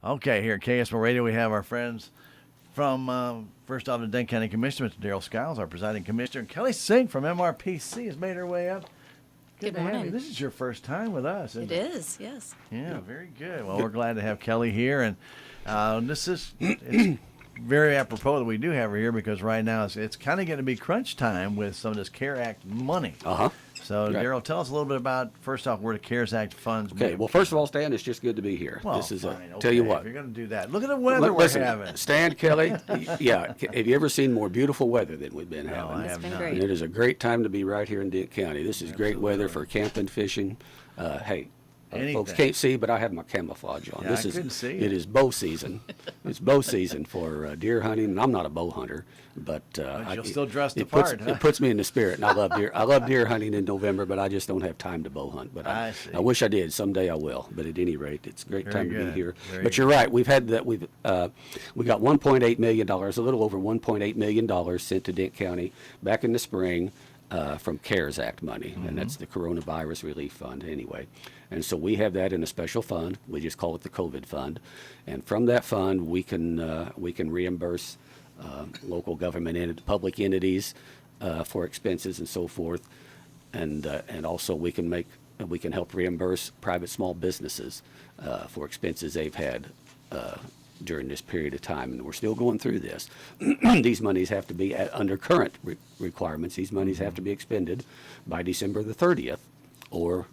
Okay, here at KSMO Radio, we have our friends from, first off, the Dane County Commissioner, Mr. Darrell Skiles, our presiding commissioner, and Kelly Sink from MRPC has made her way up. Good to have you. morning. This is your first time with us, isn't It is, yes. Yeah, very good. Well, we're glad to have Kelly here, and it's very apropos that we do have her here because right now it's kind of going to be crunch time with some of this CARE Act money. So, Right. Darrell, tell us a little bit about, first off, where the CARES Act funds Okay, well, first of all, Stan, it's just good to be here. well, This is fine, tell you okay, what. if you're going to do that. Look at the weather Listen, we're having. Stan, Kelly, yeah, have you ever seen more beautiful weather than we've been No, having? I It's have been not. great. And it is a great time to be right here in Dent County. This is great weather for camping, fishing. Hey, folks Anything. can't see, but I have my camouflage on. Yeah, this I is couldn't see it it. is bow season. It's bow season for deer hunting, and I'm not a bow hunter, but you'll still dress the it puts, part, huh? It puts me in the spirit, and I love deer. I love deer hunting in November, but I just don't have time to bow hunt. But I see. I wish I did. Someday I will. But at any rate, it's a great Very time to good. be here. Very But good. you're right. We've had that. We got $1.8 million, a little over $1.8 million sent to Dent County back in the spring. From CARES Act money, and that's the Coronavirus Relief Fund anyway. And so we have that in a special fund. We just call it the COVID Fund. And from that fund, we can reimburse local government and public entities for expenses and so forth. And also we can help reimburse private small businesses for expenses they've had during this period of time, and we're still going through this. These monies have to be under current requirements. These monies have to be expended by December the 30th, or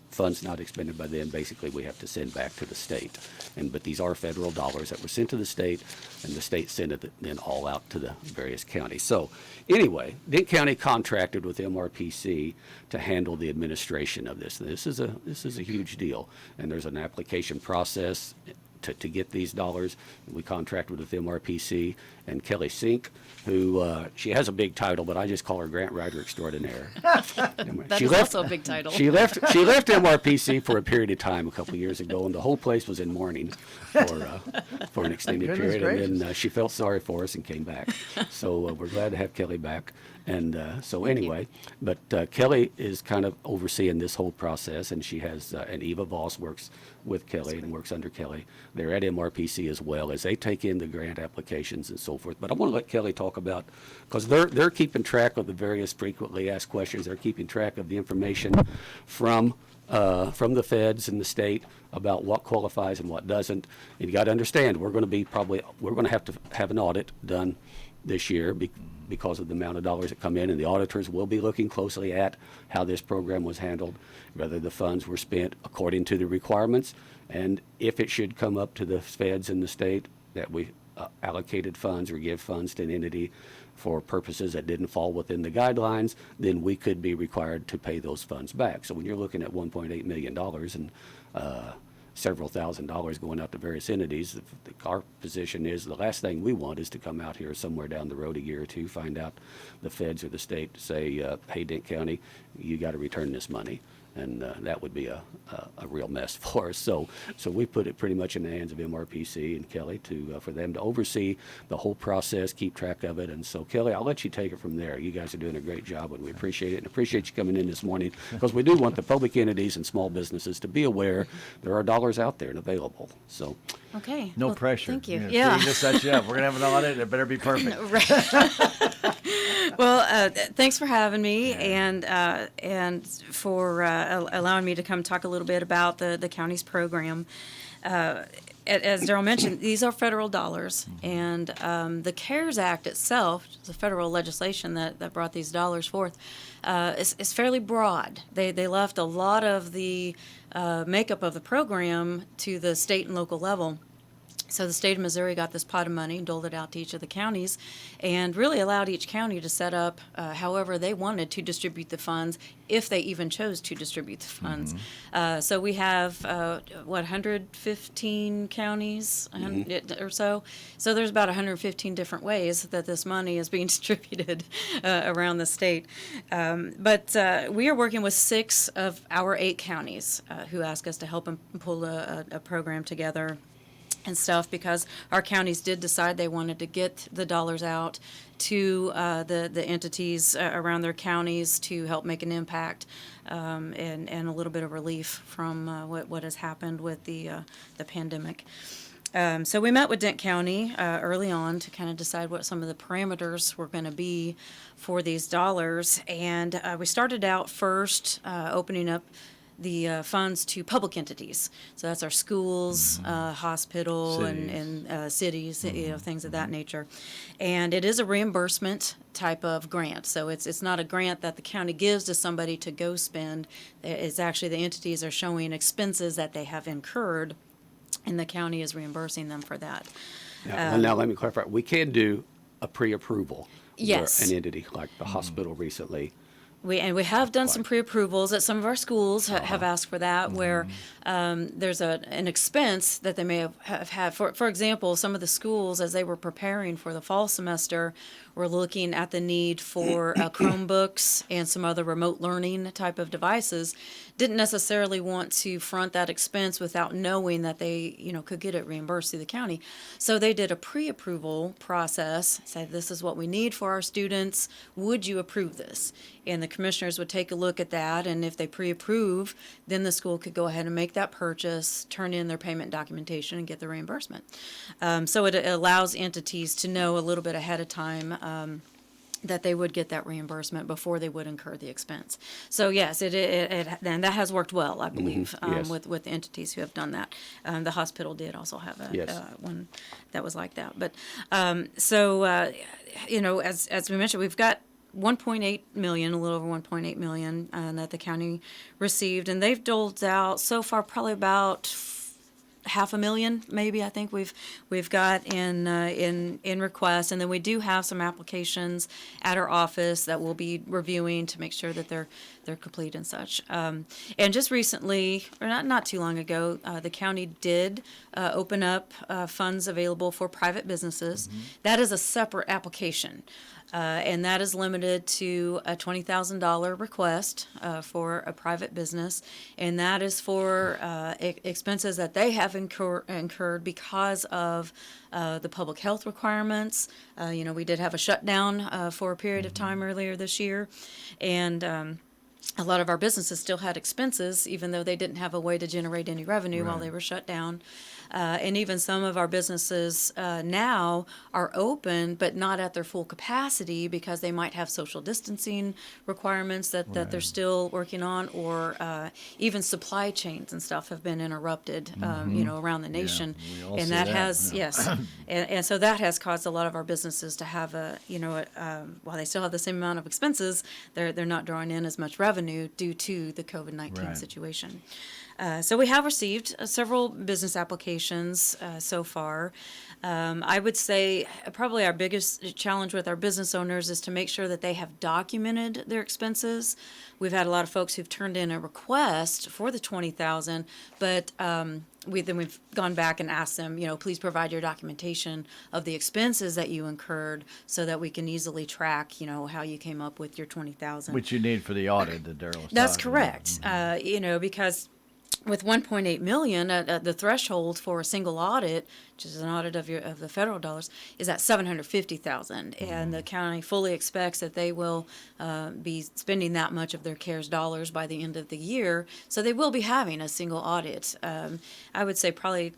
funds not expended by then, basically we have to send back to the state. But these are federal dollars that were sent to the state, and the state sent it then all out to the various counties. So anyway, Dent County contracted with MRPC to handle the administration of this. This is a huge deal, and there's an application process to get these dollars. We contracted with MRPC and Kelly Sink, who she has a big title, but I just call her Grant Writer Extraordinaire. That is also a big title. She left MRPC for a period of time a couple of years ago, and the whole place was in mourning for an extended Goodness period. And then gracious. she felt sorry for us and came back. So we're glad to have Kelly back. And so anyway, but Kelly is kind of overseeing this whole process, and she has and Eva Voss works with Kelly and works under Kelly. They're at MRPC as well as they take in the grant applications and so forth. But I want to let Kelly talk about, because they're keeping track of the various frequently asked questions. They're keeping track of the information from the feds and the state about what qualifies and what doesn't. And you got to understand, we're going to have to have an audit done this year because of the amount of dollars that come in, and the auditors will be looking closely at how this program was handled, whether the funds were spent according to the requirements, and if it should come up to the feds and the state that we allocated funds or give funds to an entity for purposes that didn't fall within the guidelines, then we could be required to pay those funds back. So when you're looking at $1.8 million and several $1,000s going out to various entities, our position is the last thing we want is to come out here somewhere down the road a year or two, find out the feds or the state say, hey, Dent County, you got to return this money. And that would be a real mess for us. So we put it pretty much in the hands of MRPC and Kelly for them to oversee the whole process, keep track of it. And so, Kelly, I'll let you take it from there. You guys are doing a great job, and we appreciate it. And appreciate you coming in this morning, because we do want the public entities and small businesses to be aware there are dollars out there and available. So, Okay. No well, pressure. Thank you. Yeah. See, just set you up. We're going to have an audit. It better be perfect. Right. Well, thanks for having me, and for allowing me to come talk a little bit about the county's program. As Darrell mentioned, these are federal dollars, and the CARES Act itself, the federal legislation that brought these dollars forth, is fairly broad. They left a lot of the makeup of the program to the state and local level. So the state of Missouri got this pot of money and doled it out to each of the counties, and really allowed each county to set up however they wanted to distribute the funds, if they even chose to distribute the funds. So we have, 115 counties or so? So there's about 115 different ways that this money is being distributed around the state. But we are working with 6 of our 8 counties who ask us to help them pull a program together and stuff, because our counties did decide they wanted to get the dollars out to the entities around their counties to help make an impact and a little bit of relief from what has happened with the pandemic. So we met with Dent County early on to kind of decide what some of the parameters were going to be for these dollars. And we started out first opening up the funds to public entities. So that's our schools, hospital, and cities, things of that nature. And it is a reimbursement type of grant. So it's not a grant that the county gives to somebody to go spend. It's actually the entities are showing expenses that they have incurred, and the county is reimbursing them for that. Now let me clarify. We can do a pre-approval. Yes. Where an entity like the hospital recently. We have done some pre-approvals at some of our schools have asked for that, where there's an expense that they may have had. For example, some of the schools, as they were preparing for the fall semester, were looking at the need for Chromebooks and some other remote learning type of devices. Didn't necessarily want to front that expense without knowing that they, could get it reimbursed through the county. So they did a pre-approval process, said this is what we need for our students. Would you approve this? And the commissioners would take a look at that, and if they pre-approve, then the school could go ahead and make that purchase, turn in their payment documentation, and get the reimbursement. So it allows entities to know a little bit ahead of time that they would get that reimbursement before they would incur the expense. So yes, and that has worked well, I believe, Yes. with entities who have done that. The hospital did also have one that was like that. But as we mentioned, we've got 1.8 million, a little over 1.8 million that the county received, and they've doled out so far probably about $500,000, maybe. I think we've got in requests, and then we do have some applications at our office that we'll be reviewing to make sure that they're complete and such. And just recently, or not too long ago, the county did open up funds available for private businesses. That is a separate application. And that is limited to a $20,000 request for a private business, and that is for expenses that they have incurred because of the public health requirements. We did have a shutdown for a period of time earlier this year, and a lot of our businesses still had expenses, even though they didn't have a way to generate any revenue while they were shut down. And even some of our businesses now are open, but not at their full capacity because they might have social distancing requirements that they're still working on, or even supply chains and stuff have been interrupted, around the nation. we all And see that that, has, yeah. yes. And so that has caused a lot of our businesses to have while they still have the same amount of expenses, they're not drawing in as much revenue due to the COVID-19 Right. situation. So we have received several business applications so far. I would say probably our biggest challenge with our business owners is to make sure that they have documented their expenses. We've had a lot of folks who've turned in a request for the $20,000, but we've gone back and asked them, please provide your documentation of the expenses that you incurred so that we can easily track, how you came up with your $20,000. Which you need for the audit that Darrell was That's talking correct. about. Because with 1.8 million, the threshold for a single audit, which is an audit of the federal dollars, is at 750,000, and the county fully expects that they will be spending that much of their CARES dollars by the end of the year. So they will be having a single audit. I would say probably,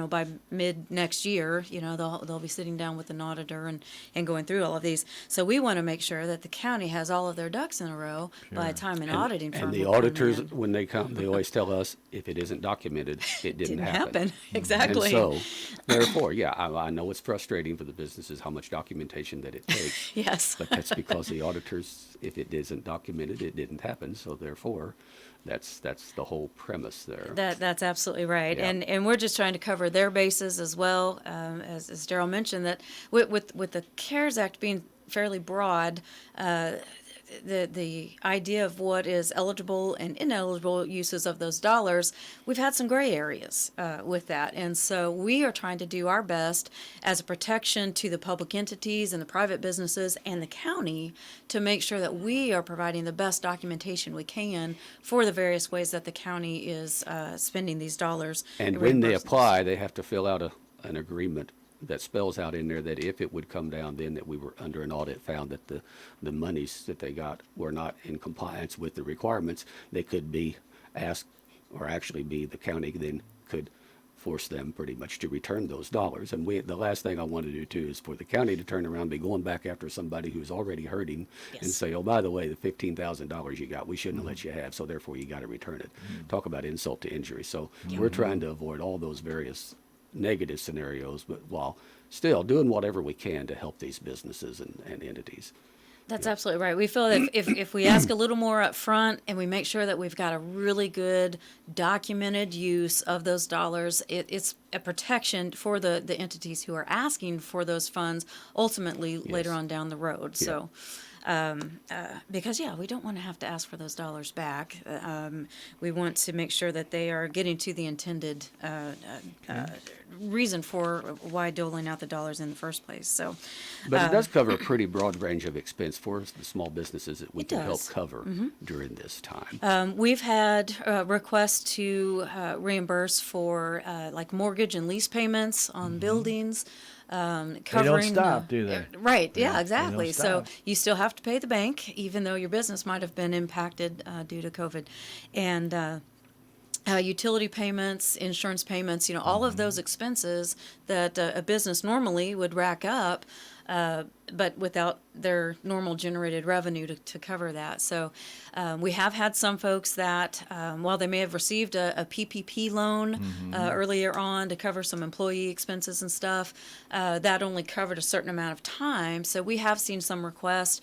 by mid next year, they'll be sitting down with an auditor and going through all of these. So we want to make sure that the county has all of their ducks in a row by the time an auditing firm And the will come auditors, in. when they come, they always tell us, if it isn't documented, it didn't happen. Exactly. And so, therefore, I know it's frustrating for the businesses how much documentation that it takes. Yes. But that's because the auditors, if it isn't documented, it didn't happen. So therefore, that's the whole premise there. That's absolutely right, Yeah. and we're just trying to cover their bases as well, as Darrell mentioned, that with the CARES Act being fairly broad, the idea of what is eligible and ineligible uses of those dollars, we've had some gray areas with that, and so we are trying to do our best as a protection to the public entities and the private businesses and the county to make sure that we are providing the best documentation we can for the various ways that the county is spending these dollars. And when they apply, they have to fill out an agreement that spells out in there that if it would come down, then that we were under an audit found that the monies that they got were not in compliance with the requirements, they could be asked, or actually be, the county then could force them pretty much to return those dollars. And the last thing I want to do too is for the county to turn around and be going back after somebody who's already hurting and Yes. say, oh, by the way, the $15,000 you got, we shouldn't have let you have, so therefore you got to return it. Talk about insult to injury. So we're trying to avoid all those various negative scenarios, but while still doing whatever we can to help these businesses and entities. That's absolutely right. We feel that if we ask a little more up front and we make sure that we've got a really good documented use of those dollars, it's a protection for the entities who are asking for those funds ultimately later on down the road. So. Because we don't want to have to ask for those dollars back. We want to make sure that they are getting to the intended reason for why doling out the dollars in the first place. So, But it does cover a pretty broad range of expense for the small businesses that we It can help does. cover during this time. we've had requests to reimburse for like mortgage and lease payments on buildings. Covering stop, do they? Right. Yeah, Yeah, they exactly. don't So stop. you still have to pay the bank, even though your business might have been impacted due to COVID, and utility payments, insurance payments. All of those expenses that a business normally would rack up. But without their normal generated revenue to cover that. So we have had some folks that, while they may have received a PPP loan earlier on to cover some employee expenses and stuff, that only covered a certain amount of time. So we have seen some requests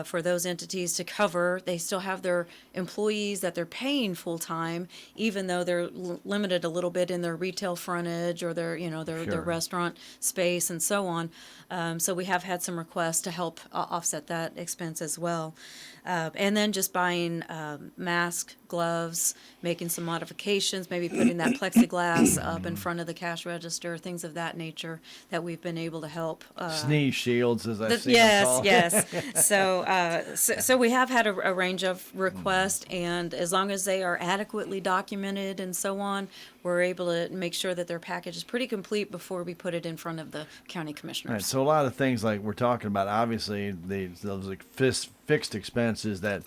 for those entities to cover. They still have their employees that they're paying full time, even though they're limited a little bit in their retail frontage or their Sure. restaurant space and so on. So we have had some requests to help offset that expense as well. And then just buying masks, gloves, making some modifications, maybe putting that plexiglass up in front of the cash register, things of that nature that we've been able to help. Sneeze shields, as I see them Yes, called. yes. So we have had a range of requests, and as long as they are adequately documented and so on, we're able to make sure that their package is pretty complete before we put it in front of the county commissioners. Right, so a lot of things like we're talking about, obviously, those like fixed expenses that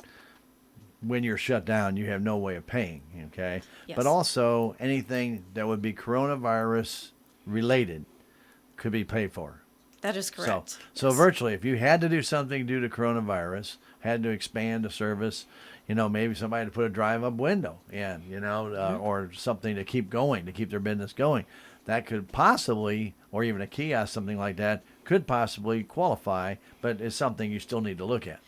when you're shut down, you have no way of paying, okay? Yes. But also anything that would be coronavirus related could be paid for. That is correct. So Yes. virtually, if you had to do something due to coronavirus, had to expand a service, maybe somebody to put a drive-up window in, or something to keep going, to keep their business going, that could possibly, or even a kiosk, something like that, could possibly qualify, but it's something you still need to look at.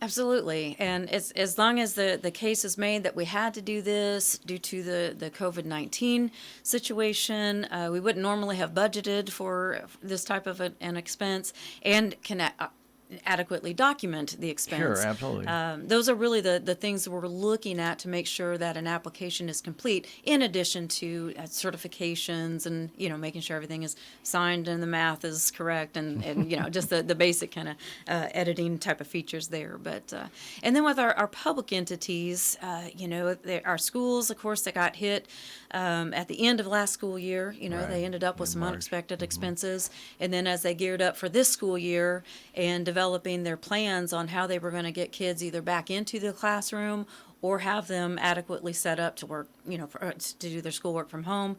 Absolutely. And as long as the case is made that we had to do this due to the COVID-19 situation, we wouldn't normally have budgeted for this type of an expense and can adequately document the expense. Sure, absolutely. Those are really the things that we're looking at to make sure that an application is complete, in addition to certifications and, making sure everything is signed and the math is correct and just the basic kind of editing type of features there. But and then with our public entities, our schools, of course, that got hit at the end of last school year. Right. They ended up with In some March. unexpected expenses. And then as they geared up for this school year and developing their plans on how they were going to get kids either back into the classroom or have them adequately set up to work, to do their schoolwork from home.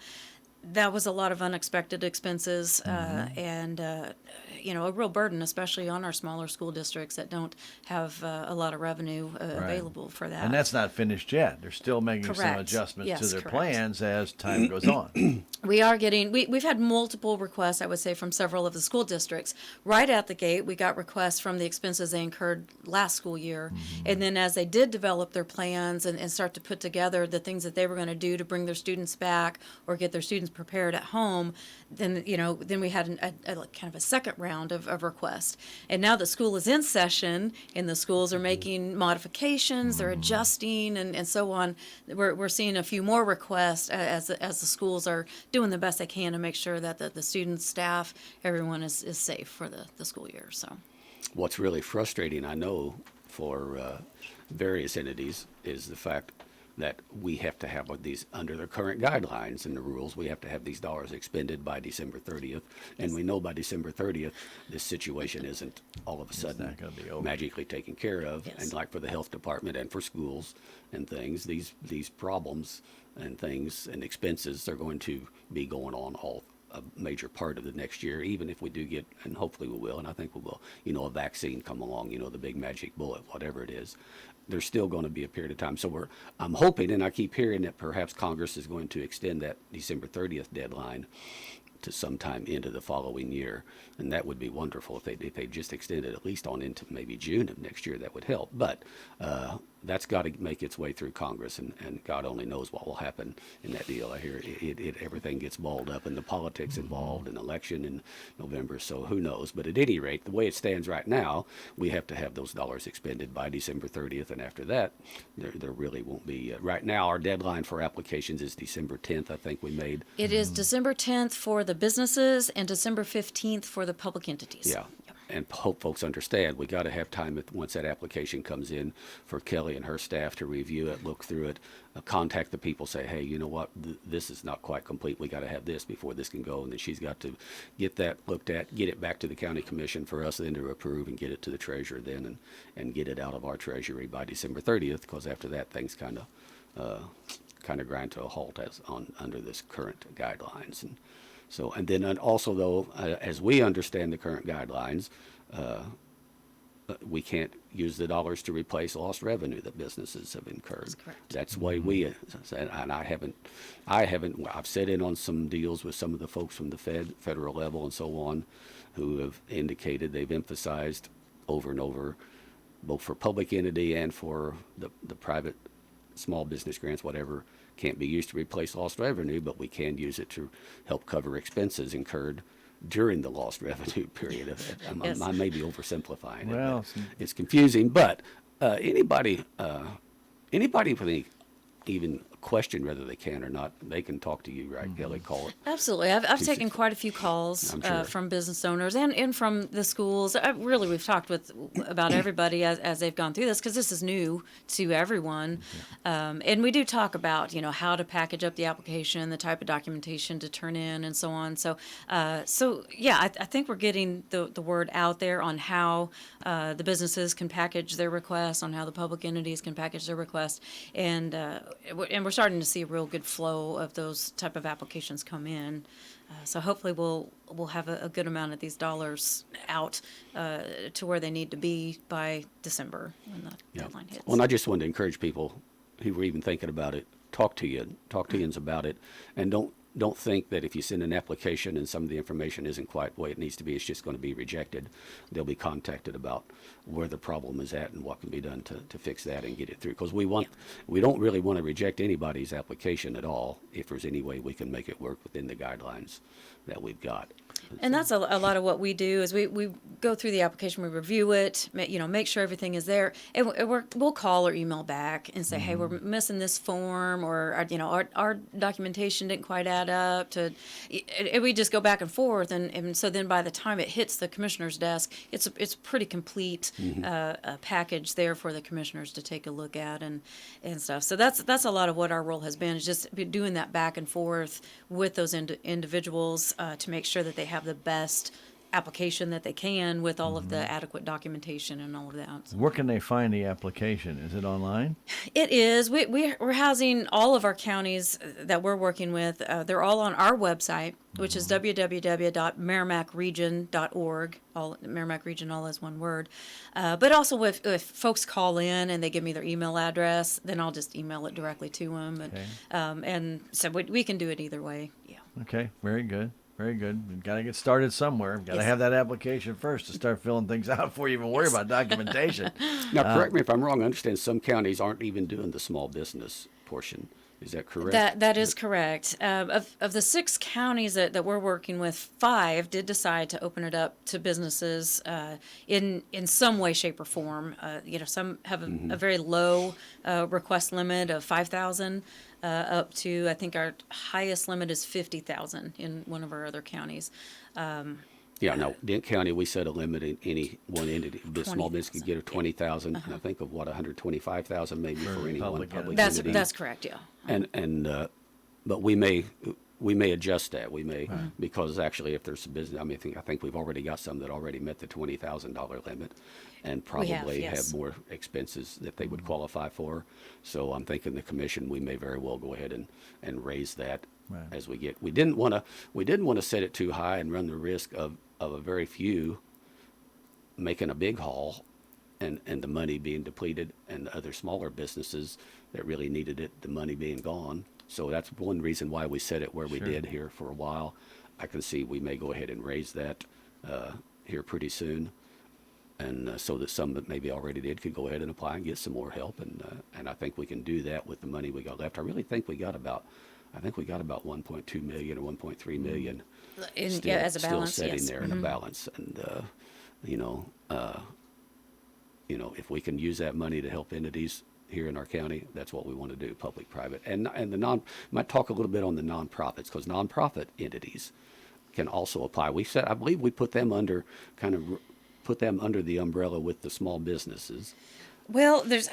That was a lot of unexpected expenses and a real burden, especially on our smaller school districts that don't have a lot of revenue available for that. And that's not finished yet. They're still making some Correct. adjustments to Yes, their correct. plans as time goes on. We are getting, we've had multiple requests, I would say, from several of the school districts. Right at the gate, we got requests from the expenses they incurred last school year. And then as they did develop their plans and start to put together the things that they were going to do to bring their students back or get their students prepared at home, then we had a kind of a second round of requests. And now that school is in session and the schools are making modifications, they're adjusting and so on, we're seeing a few more requests as the schools are doing the best they can to make sure that the students, staff, everyone is safe for the school year. So What's really frustrating, I know, for various entities is the fact that we have to have these, under the current guidelines and the rules, we have to have these dollars expended by December 30th. And we know by December 30th, this situation isn't all of a sudden not gonna be over. magically taken care of. Yes. And like for the health department and for schools and things, these problems and things and expenses are going to be going on all a major part of the next year, even if we do get, and hopefully we will, and I think we will, a vaccine come along, the big magic bullet, whatever it is. There's still going to be a period of time. So I'm hoping, and I keep hearing that perhaps Congress is going to extend that December 30th deadline to sometime into the following year, and that would be wonderful if they just extended at least on into maybe June of next year. That would help, but that's got to make its way through Congress, and God only knows what will happen in that deal. I hear everything gets balled up, and the politics involved, and election in November. So who knows? But at any rate, the way it stands right now, we have to have those dollars expended by December 30th, and after that, there really won't be. Right now, our deadline for applications is December 10th. I think we made. It is December 10th for the businesses and December 15th for the public entities. Yeah. And hope folks understand, we got to have time once that application comes in for Kelly and her staff to review it, look through it, contact the people, say, hey, you know what, this is not quite complete. We got to have this before this can go. And then she's got to get that looked at, get it back to the county commission for us then to approve and get it to the treasurer then and get it out of our treasury by December 30th, because after that things kind of grind to a halt under this current guidelines. And then also, though, as we understand the current guidelines, we can't use the dollars to replace lost revenue that businesses have incurred. That's correct. That's why we, and I've sat in on some deals with some of the folks from the federal level and so on, who have indicated they've emphasized over and over, both for public entity and for the private small business grants, whatever, can't be used to replace lost revenue, but we can use it to help cover expenses incurred during the lost revenue period of it. Yes. I may be oversimplifying Well, it, but it's confusing. But anybody with any even question whether they can or not, they can talk to you, right, Kelly? Call it. Absolutely. I've taken quite a few calls I'm sure. from business owners and from the schools. Really, we've talked about everybody as they've gone through this, because this is new to everyone. And we do talk about, how to package up the application, the type of documentation to turn in, and so on. So yeah, I think we're getting the word out there on how the businesses can package their requests, on how the public entities can package their requests. And we're starting to see a real good flow of those type of applications come in. So hopefully we'll have a good amount of these dollars out to where they need to be by December when the deadline hits. Well, and I just wanted to encourage people who were even thinking about it, talk to yous about it, and don't think that if you send an application and some of the information isn't quite the way it needs to be, it's just going to be rejected. They'll be contacted about where the problem is at and what can be done to fix that and get it through. Because we don't really want to reject anybody's application at all if there's any way we can make it work within the guidelines that we've got. And that's a lot of what we do is we go through the application, we review it, make sure everything is there, and we'll call or email back and say, hey, we're missing this form, or our documentation didn't quite add up to. And we just go back and forth, and so then by the time it hits the commissioner's desk, it's a pretty complete package there for the commissioners to take a look at and stuff. So that's a lot of what our role has been, is just doing that back and forth with those individuals to make sure that they have the best application that they can with all of the adequate documentation and all of that. Where can they find the application? Is it online? It is. We're housing all of our counties that we're working with. They're all on our website, which is www.meramecregion.org. Merrimack Region, all as one word. But also if folks call in and they give me their email address, then I'll just email it directly to them. And, Okay. And so we can do it either way. Yeah. Okay, very good. Very good. We've got to get started somewhere. We've got to Yes. have that application first to start filling things out before you even worry about documentation. Now, correct me if I'm wrong. I understand some counties aren't even doing the small business portion. Is that correct? That is correct. Of the 6 counties that we're working with, 5 did decide to open it up to businesses in some way, shape, or form. Some have a very low request limit of 5,000 up to, I think our highest limit is 50,000 in one of our other counties. No, Dent County, we set a limit in any one entity. This small business could get a 20,000, and I think of 125,000 maybe for any one public public entity. entity. That's correct, yeah. And but we may, we may adjust that. We may, because actually if there's some business, I think we've already got some that already met the $20,000 limit and probably yes. have more expenses that they would qualify for. So I'm thinking the commission, we may very well go ahead and raise that as we get. We didn't want to set it too high and run the risk of a very few making a big haul and the money being depleted, and the other smaller businesses that really needed it, the money being gone. So that's one reason why we set it where we did here for a while. I can see we may go ahead and raise that here pretty soon, and so that some that maybe already did could go ahead and apply and get some more help, and I think we can do that with the money we got left. I really think we got about 1.2 million or 1.3 million as a balance, still sitting yes. there in a balance, and if we can use that money to help entities here in our county, that's what we want to do, public, private. And might talk a little bit on the nonprofits, because nonprofit entities can also apply. I believe we put them under the umbrella with the small businesses. Well, there's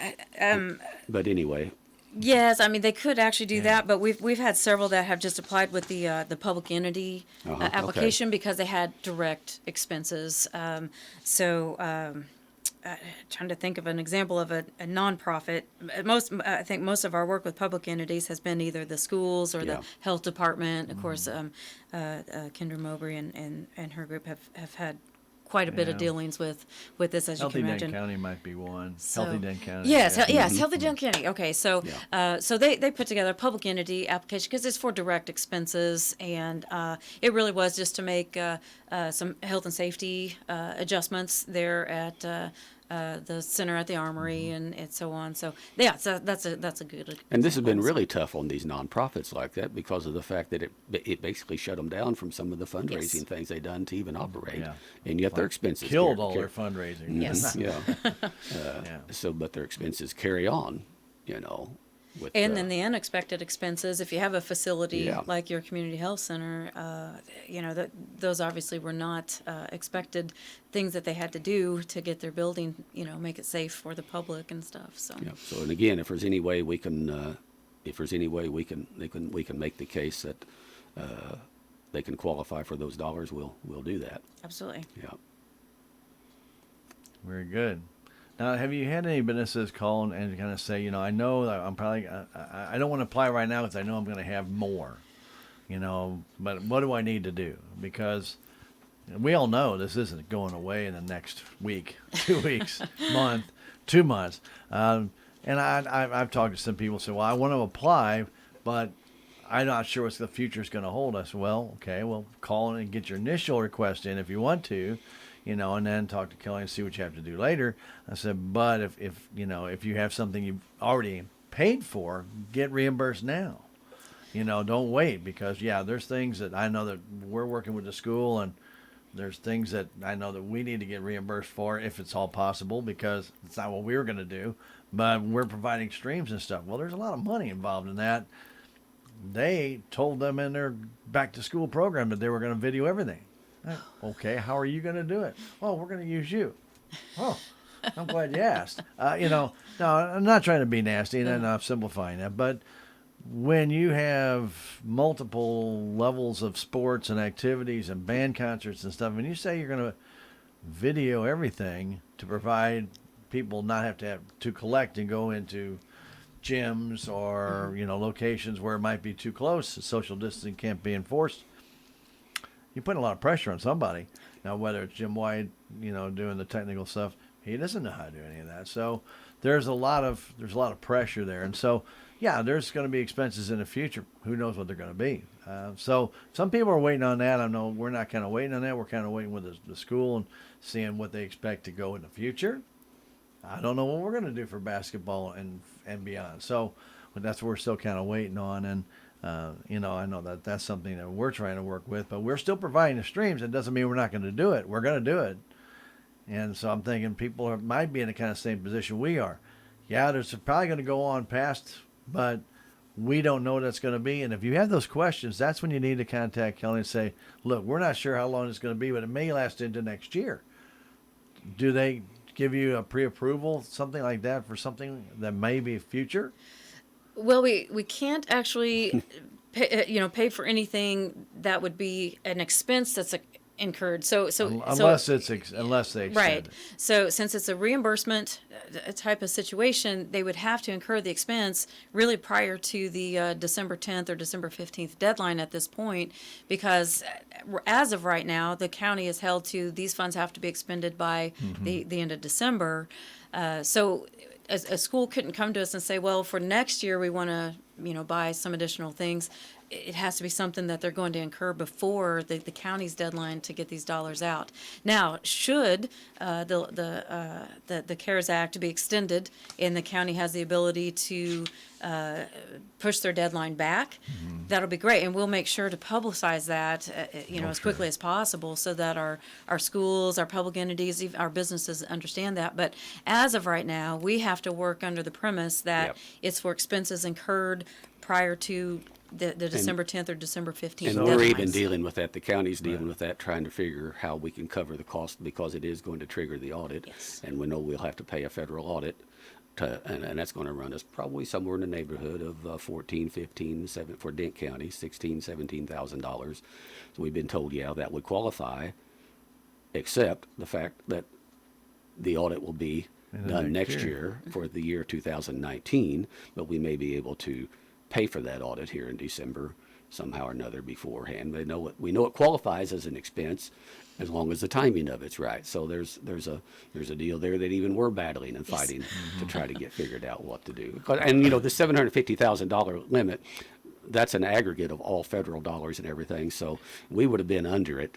But anyway, yes, I mean they could actually do that, but we've had several that have just applied with the public entity application because they had direct expenses. Trying to think of an example of a nonprofit. I think most of our work with public entities has been either the schools or the health department. Of course, Kendra Mowbray and her group have had quite a bit of dealings with this, as Healthy you can Den imagine. County might be one. So- Healthy Den County. Yes, yeah. yes, Healthy Den County. Okay, so so they put together a public entity application because it's for direct expenses, and it really was just to make some health and safety adjustments there at the center at the Armory and so on. So yeah, so that's a good. and this has been example. really tough on these nonprofits like that because of the fact that it basically shut them down from some of the fundraising things they done to even operate, Yeah. and yet their expenses Killed carry- all their fundraising. Yes. Yeah. Yeah. So, but their expenses carry on, with, And then the unexpected expenses, if you have a facility Yeah. like your community health center, those obviously were not expected things that they had to do to get their building, make it safe for the public and stuff. So yeah. So, and again, if there's any way we can, we can make the case that they can qualify for those dollars, we'll do that. absolutely. Yeah. Very good. Now, have you had any businesses call and kind of say, I know that I'm probably, I don't want to apply right now because I know I'm going to have more, but what do I need to do? Because we all know this isn't going away in the next week, 2 weeks, month, 2 months. And I've talked to some people who say, well, I want to apply, but I'm not sure what the future is going to hold us. Well, okay, call in and get your initial request in if you want to. And then talk to Kelly and see what you have to do later. I said, but if you have something you've already paid for, get reimbursed now. Don't wait, because there's things that I know that we're working with the school, and there's things that I know that we need to get reimbursed for if it's all possible, because it's not what we were going to do, but we're providing streams and stuff. Well, there's a lot of money involved in that. They told them in their back to school program that they were going to video everything. Okay, how are you going to do it? Well, we're going to use you. Oh, I'm glad you asked. No, I'm not trying to be nasty, and I'm simplifying that. But when you have multiple levels of sports and activities and band concerts and stuff, and you say you're going to video everything to provide people not have to collect and go into gyms or locations where it might be too close, social distancing can't be enforced. You're putting a lot of pressure on somebody. Now, whether it's Jim White, doing the technical stuff, he doesn't know how to do any of that. So there's a lot of pressure there. And so, there's going to be expenses in the future. Who knows what they're going to be? So some people are waiting on that. I know we're not kind of waiting on that. We're kind of waiting with the school and seeing what they expect to go in the future. I don't know what we're going to do for basketball and beyond. So that's what we're still kind of waiting on. And I know that's something that we're trying to work with, but we're still providing the streams. It doesn't mean we're not going to do it. We're going to do it. And so I'm thinking people might be in the kind of same position we are. There's probably going to go on past, but we don't know what that's going to be. And if you have those questions, that's when you need to contact Kelly and say, look, we're not sure how long it's going to be, but it may last into next year. Do they give you a pre-approval, something like that, for something that may be future? Well, we can't actually pay for anything that would be an expense that's incurred. Unless they extend Right. it. So since it's a reimbursement type of situation, they would have to incur the expense really prior to the December 10th or December 15th deadline at this point, because as of right now, the county is held to these funds have to be expended by the end of December. So a school couldn't come to us and say, well, for next year we want to buy some additional things. It has to be something that they're going to incur before the county's deadline to get these dollars out. Now, should the CARES Act be extended and the county has the ability to push their deadline back, that'll be great, and we'll make sure to publicize that as quickly as possible so that our schools, our public entities, even our businesses understand that. But as of right now, we have to work under the premise that Yep. it's for expenses incurred prior to the December 10th or December 15th And deadlines. we're even dealing with that, the county's dealing with that, trying to figure how we can cover the cost because it is going to trigger the audit. Yes. And we know we'll have to pay a federal audit and that's going to run us probably somewhere in the neighborhood of 14, 15, 7 for Dent County, $16,000, $17,000. So we've been told, yeah, that would qualify, except the fact that the audit will be done next year for the year 2019, but we may be able to pay for that audit here in December somehow or another beforehand. We know it qualifies as an expense as long as the timing of it's right. So there's a deal there that even we're battling and fighting to try to get figured out what to do. And the $750,000 limit, that's an aggregate of all federal dollars and everything. So we would have been under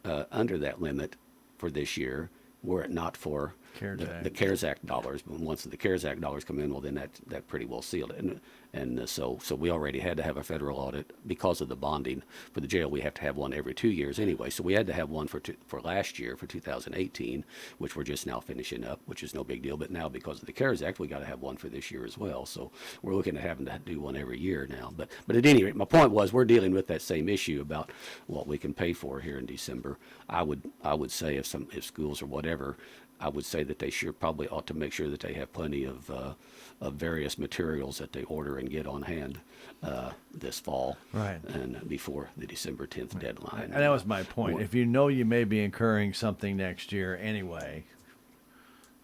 that limit for this year were it not for the CARES Act dollars. But once the CARES Act dollars come in, well, then that pretty well sealed it. And so we already had to have a federal audit because of the bonding for the jail. We have to have one every 2 years anyway. So we had to have one for last year, for 2018, which we're just now finishing up, which is no big deal. But now because of the CARES Act, we got to have one for this year as well. So we're looking at having to do one every year now. But at any rate, my point was we're dealing with that same issue about what we can pay for here in December. I would say if schools or whatever, I would say that they probably ought to make sure that they have plenty of various materials that they order and get on hand this fall, Right. and before the December 10th deadline. And that was my point. If you know you may be incurring something next year anyway,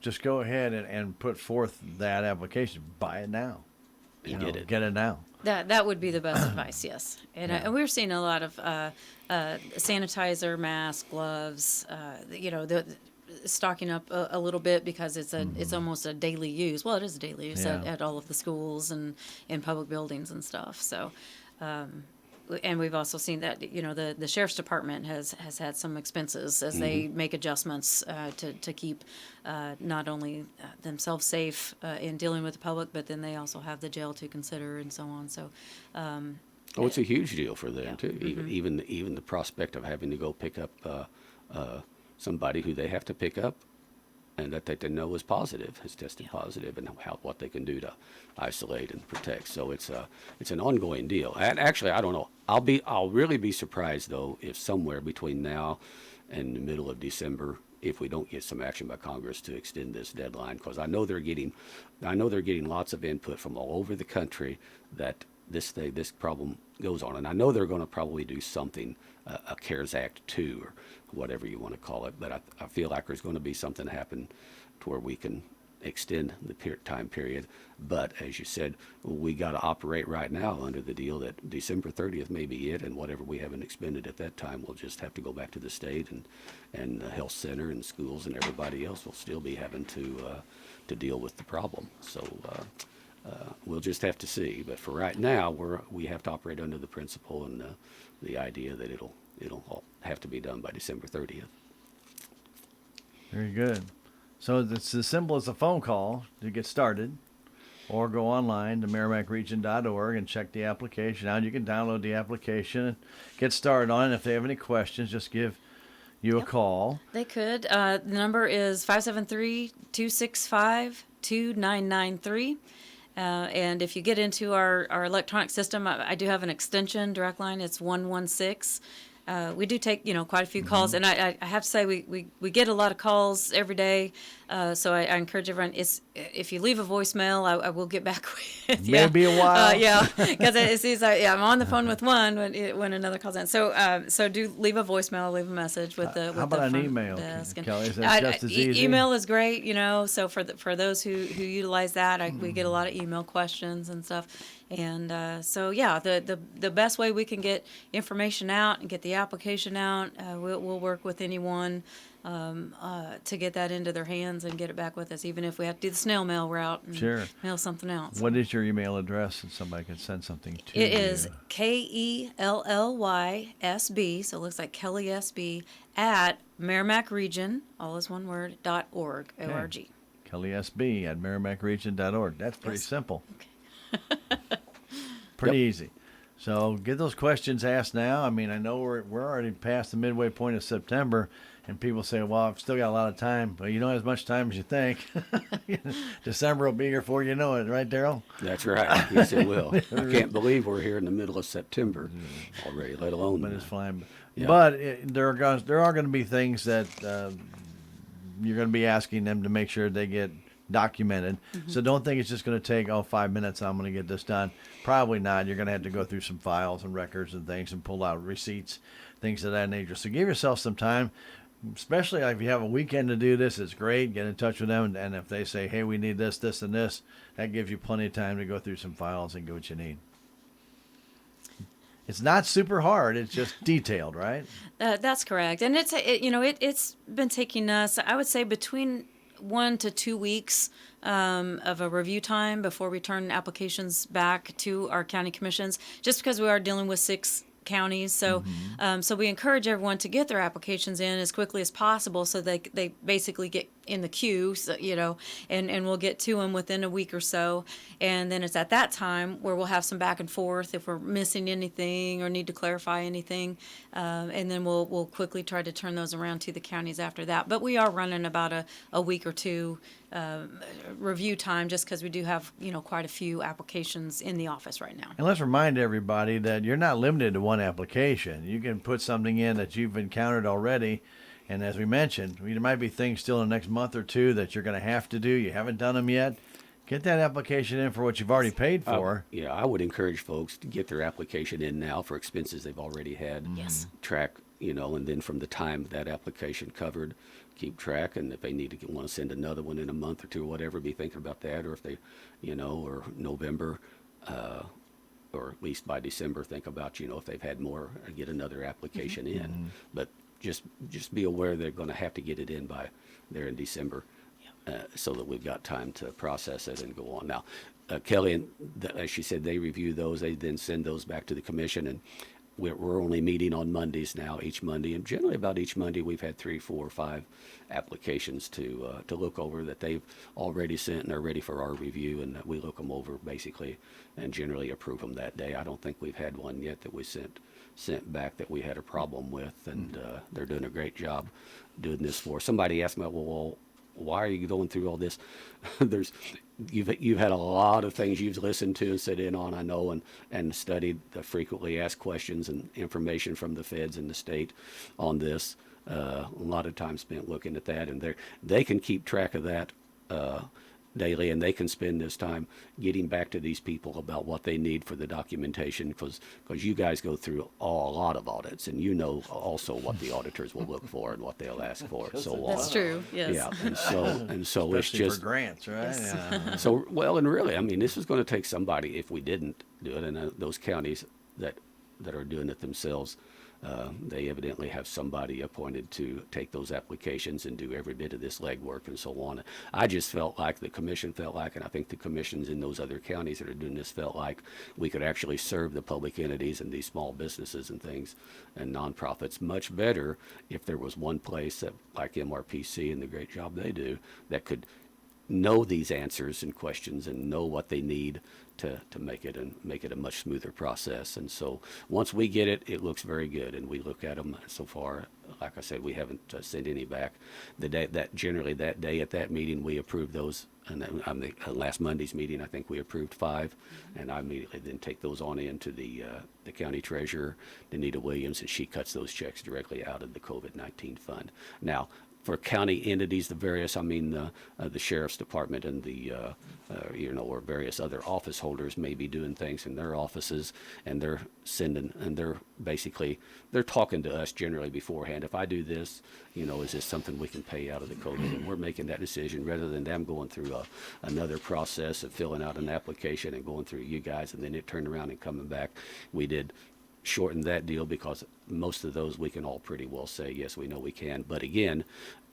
just go ahead and put forth that application. Buy it now. And get it. Get it now. That would be the best advice, yes. And we're seeing a lot of sanitizer, masks, gloves, stocking up a little bit because it's almost a daily use. Well, it is a daily use at all of the schools and in public buildings and stuff. So, and we've also seen that the sheriff's department has had some expenses as they make adjustments to keep not only themselves safe in dealing with the public, but then they also have the jail to consider and so on. So. It's a huge deal for them too. Even the prospect of having to go pick up somebody who they have to pick up and that they know is positive, has tested positive, and what they can do to isolate and protect. So it's an ongoing deal. And actually, I don't know. I'll really be surprised though if somewhere between now and the middle of December, if we don't get some action by Congress to extend this deadline, because I know they're getting lots of input from all over the country that this problem goes on, and I know they're going to probably do something, a CARES Act 2 or whatever you want to call it, but I feel like there's going to be something happen to where we can extend the time period. But as you said, we got to operate right now under the deal that December 30th may be it, and whatever we haven't expended at that time, we'll just have to go back to the state and the health center and schools and everybody else will still be having to deal with the problem. So we'll just have to see. But for right now, we have to operate under the principle and the idea that it'll all have to be done by December 30th. Very good. So it's as simple as a phone call to get started, or go online to merrimackregion.org and check the application out. You can download the application and get started on it. If they have any questions, just give you a call. They could. The number is 573-265-2993. And if you get into our electronic system, I do have an extension direct line. It's 116. we do take, quite a few calls, and I have to say we get a lot of calls every day. So I encourage everyone. If you leave a voicemail, I will get back with you. Maybe a while. Yeah, because it seems like I'm on the phone with one when another calls in. So do leave a voicemail, leave a message with the. How about an front email, desk. And Kelly? Is that just as easy? Email is great, So for those who utilize that, we get a lot of email questions and stuff. And so yeah, the best way we can get information out and get the application out, we'll work with anyone to get that into their hands and get it back with us, even if we have to do the snail mail route and Sure. mail something else. What is your email address, and somebody can send something to It you? is KELLYSB, so it looks like Kelly SB at Merrimack Region, all is one word, .org, O-R-G. KellySB@merrimackregion.org. That's pretty Yes. simple. Pretty easy. So get those questions asked now. I mean, I know we're already past the midway point of September, and people say, well, I've still got a lot of time. But you don't have as much time as you think. December will be here before you know it, right, Darrell? That's right. Yes, it will. I can't believe we're here in the middle of September already, let alone. But it's fine. Yeah. But there are going to be things that you're going to be asking them to make sure they get documented. So don't think it's just going to take 5 minutes, I'm going to get this done. Probably not. You're going to have to go through some files and records and things and pull out receipts, things of that nature. So give yourself some time, especially if you have a weekend to do this. It's great. Get in touch with them, and if they say, hey, we need this, this, and this, that gives you plenty of time to go through some files and get what you need. It's not super hard. It's just detailed, right? That's correct. And it's been taking us, I would say, between 1 to 2 weeks of a review time before we turn applications back to our county commissions, just because we are dealing with 6 counties. So so we encourage everyone to get their applications in as quickly as possible, so they basically get in the queue, so, and we'll get to them within a week or so. And then it's at that time where we'll have some back and forth if we're missing anything or need to clarify anything. And then we'll quickly try to turn those around to the counties after that. But we are running about a week or two review time, just because we do have, quite a few applications in the office right now. And let's remind everybody that you're not limited to one application. You can put something in that you've encountered already. And as we mentioned, there might be things still in the next month or two that you're going to have to do. You haven't done them yet. Get that application in for what you've already paid for. I would encourage folks to get their application in now for expenses they've already had. Yes. Track, and then from the time that application covered, keep track. And if they want to send another one in a month or two or whatever, be thinking about that. Or if they, or November, or at least by December, think about, if they've had more, get another application in. But just be aware they're going to have to get it in by there in December, so that we've got time to process it and go on. Now, Kelly, as she said, they review those. They then send those back to the commission, and we're only meeting on Mondays now, each Monday. And generally about each Monday, we've had 3, 4, 5 applications to look over that they've already sent and are ready for our review, and that we look them over basically and generally approve them that day. I don't think we've had one yet that we sent back that we had a problem with, and they're doing a great job doing this for. Somebody asked me, well, why are you going through all this? You've had a lot of things you've listened to and sit in on, I know, and studied the frequently asked questions and information from the feds and the state on this. A lot of time spent looking at that, and they can keep track of that daily, and they can spend this time getting back to these people about what they need for the documentation, because you guys go through a lot of audits, and also what the auditors will look for and what they'll ask for and so on. That's true, yes. Yeah, and so it's Especially just for grants, right? Yes. Yeah. so, well, and really, I mean, this is going to take somebody if we didn't do it, and those counties that are doing it themselves, they evidently have somebody appointed to take those applications and do every bit of this legwork and so on. I just felt like the commission felt like, and I think the commissions in those other counties that are doing this felt like we could actually serve the public entities and these small businesses and things and nonprofits much better if there was one place that, like MRPC and the great job they do, that could know these answers and questions and know what they need to make it a much smoother process. And so once we get it, it looks very good, and we look at them. So far, like I said, we haven't sent any back. The day that generally that day at that meeting we approved those, and then last Monday's meeting I think we approved 5, and I immediately then take those on into the county treasurer, Danita Williams, and she cuts those checks directly out of the COVID-19 fund. Now, for county entities, the various, the sheriff's department and or various other office holders may be doing things in their offices, and they're talking to us generally beforehand. If I do this, is this something we can pay out of the COVID? And we're making that decision rather than them going through another process of filling out an application and going through you guys, and then it turned around and coming back. We did shorten that deal because most of those we can all pretty well say, yes, we know we can. But again,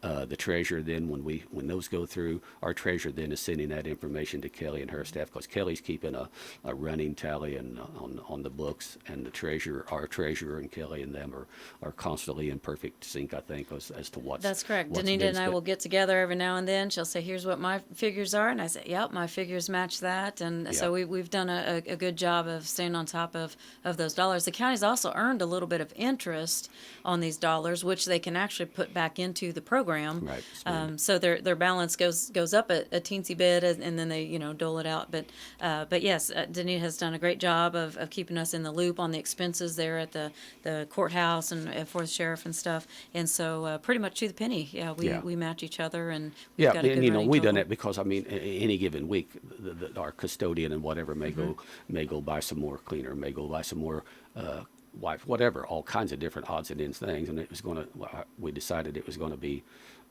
the treasurer then, when those go through, our treasurer then is sending that information to Kelly and her staff, because Kelly's keeping a running tally and on the books, and our treasurer and Kelly and them are constantly in perfect sync, I think, as to what's That's correct. what's Danita been and I spent. will get together every now and then. She'll say, here's what my figures are. And I say, yep, my figures match that. And so we've done a good job of staying on top of those dollars. The county's also earned a little bit of interest on these dollars, which they can actually put back into the program. Right. So their balance goes up a teensy bit, and then they dole it out. But yes, Danita has done a great job of keeping us in the loop on the expenses there at the courthouse and for the sheriff and stuff. And so pretty much to the penny, we match each other, and we've Yeah, got a good and running we've done total. that because any given week, our custodian and whatever may go buy some more cleaner, may go buy some more wipe, whatever, all kinds of different odds and ends things, and we decided it was going to be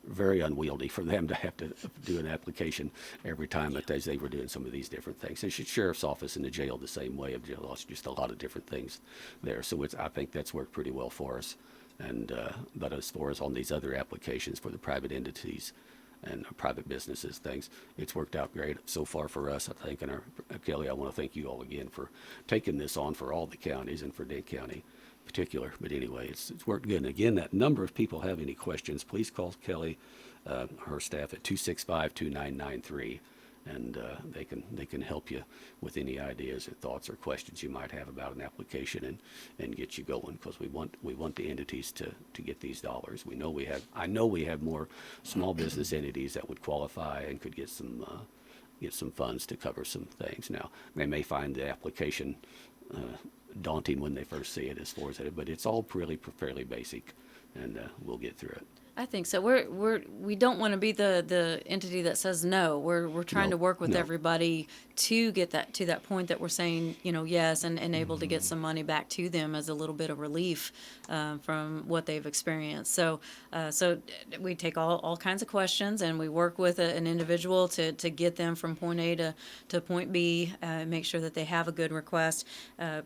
very unwieldy for them to have to do an application every time that they were doing some of these different things. And sheriff's office and the jail the same way. It's just a lot of different things there. So I think that's worked pretty well for us. And but as far as on these other applications for the private entities and private businesses things, it's worked out great so far for us, I think. And Kelly, I want to thank you all again for taking this on for all the counties and for Dade County particular. But anyway, it's worked good. And again, that number of people have any questions, please call Kelly, her staff at 265-2993, and they can help you with any ideas or thoughts or questions you might have about an application and get you going, because we want the entities to get these dollars. I know we have more small business entities that would qualify and could get some funds to cover some things. Now, they may find the application daunting when they first see it as far as that, but it's all really fairly basic, and we'll get through it. I think so. We don't want to be the entity that says no. We're trying to work with everybody to get that to that point that we're saying yes, and able to get some money back to them as a little bit of relief from what they've experienced. So we take all kinds of questions, and we work with an individual to get them from point A to point B, make sure that they have a good request,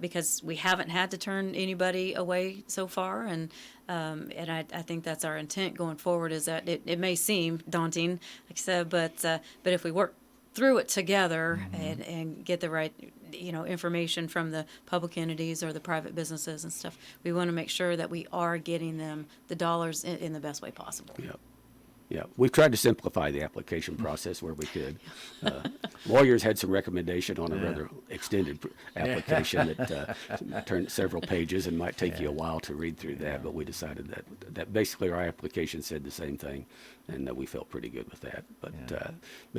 because we haven't had to turn anybody away so far, and I think that's our intent going forward, is that it may seem daunting, like I said, but if we work through it together and get the right information from the public entities or the private businesses and stuff, we want to make sure that we are getting them the dollars in the best way possible. Yep. Yeah, we've tried to simplify the application process where we could. Lawyers had some recommendation on a rather extended application that turned several pages and might take you a while to read through that, but we decided that basically our application said the same thing, and that we felt pretty good with that. But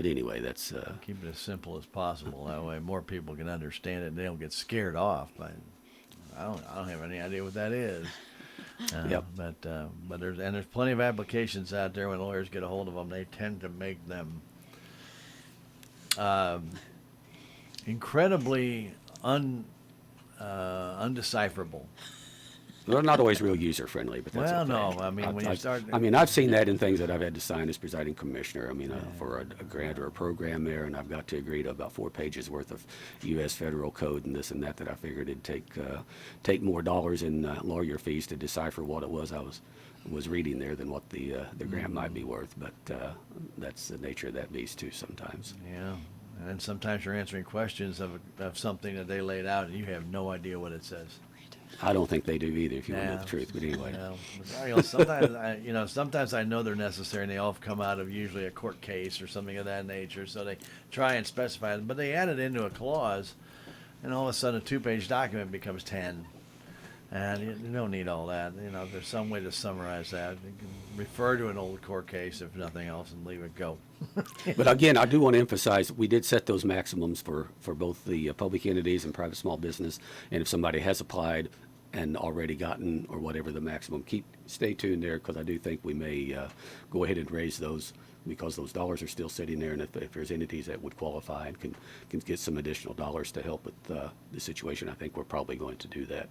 anyway, that's... Keep it as simple as possible. That way more people can understand it and they don't get scared off. I don't have any idea what that is. Yep. But there's plenty of applications out there. When lawyers get a hold of them, they tend to make them incredibly undecipherable. They're not always real user-friendly, but that's okay. No, I mean, when you start... I've seen that in things that I've had to sign as presiding commissioner. For a grant or a program there, and I've got to agree to about 4 pages worth of U.S. federal code and this and that I figured it'd take more dollars in lawyer fees to decipher what it was I was reading there than what the grant might be worth. But that's the nature of that beast, too, sometimes. Yeah. And then sometimes you're answering questions of something that they laid out, and you have no idea what it says. I don't think they do either, if you want to know Yeah. the truth. But anyway, Sometimes I know they're necessary, and they all come out of usually a court case or something of that nature. So they try and specify them, but they add it into a clause, and all of a sudden a 2-page document becomes 10. And you don't need all that. There's some way to summarize that. You can refer to an old court case, if nothing else, and leave it go. but again, I do want to emphasize, we did set those maximums for both the public entities and private small business. And if somebody has applied and already gotten, or whatever the maximum, stay tuned there, because I do think we may go ahead and raise those, because those dollars are still sitting there. And if there's entities that would qualify and can get some additional dollars to help with the situation, I think we're probably going to do that.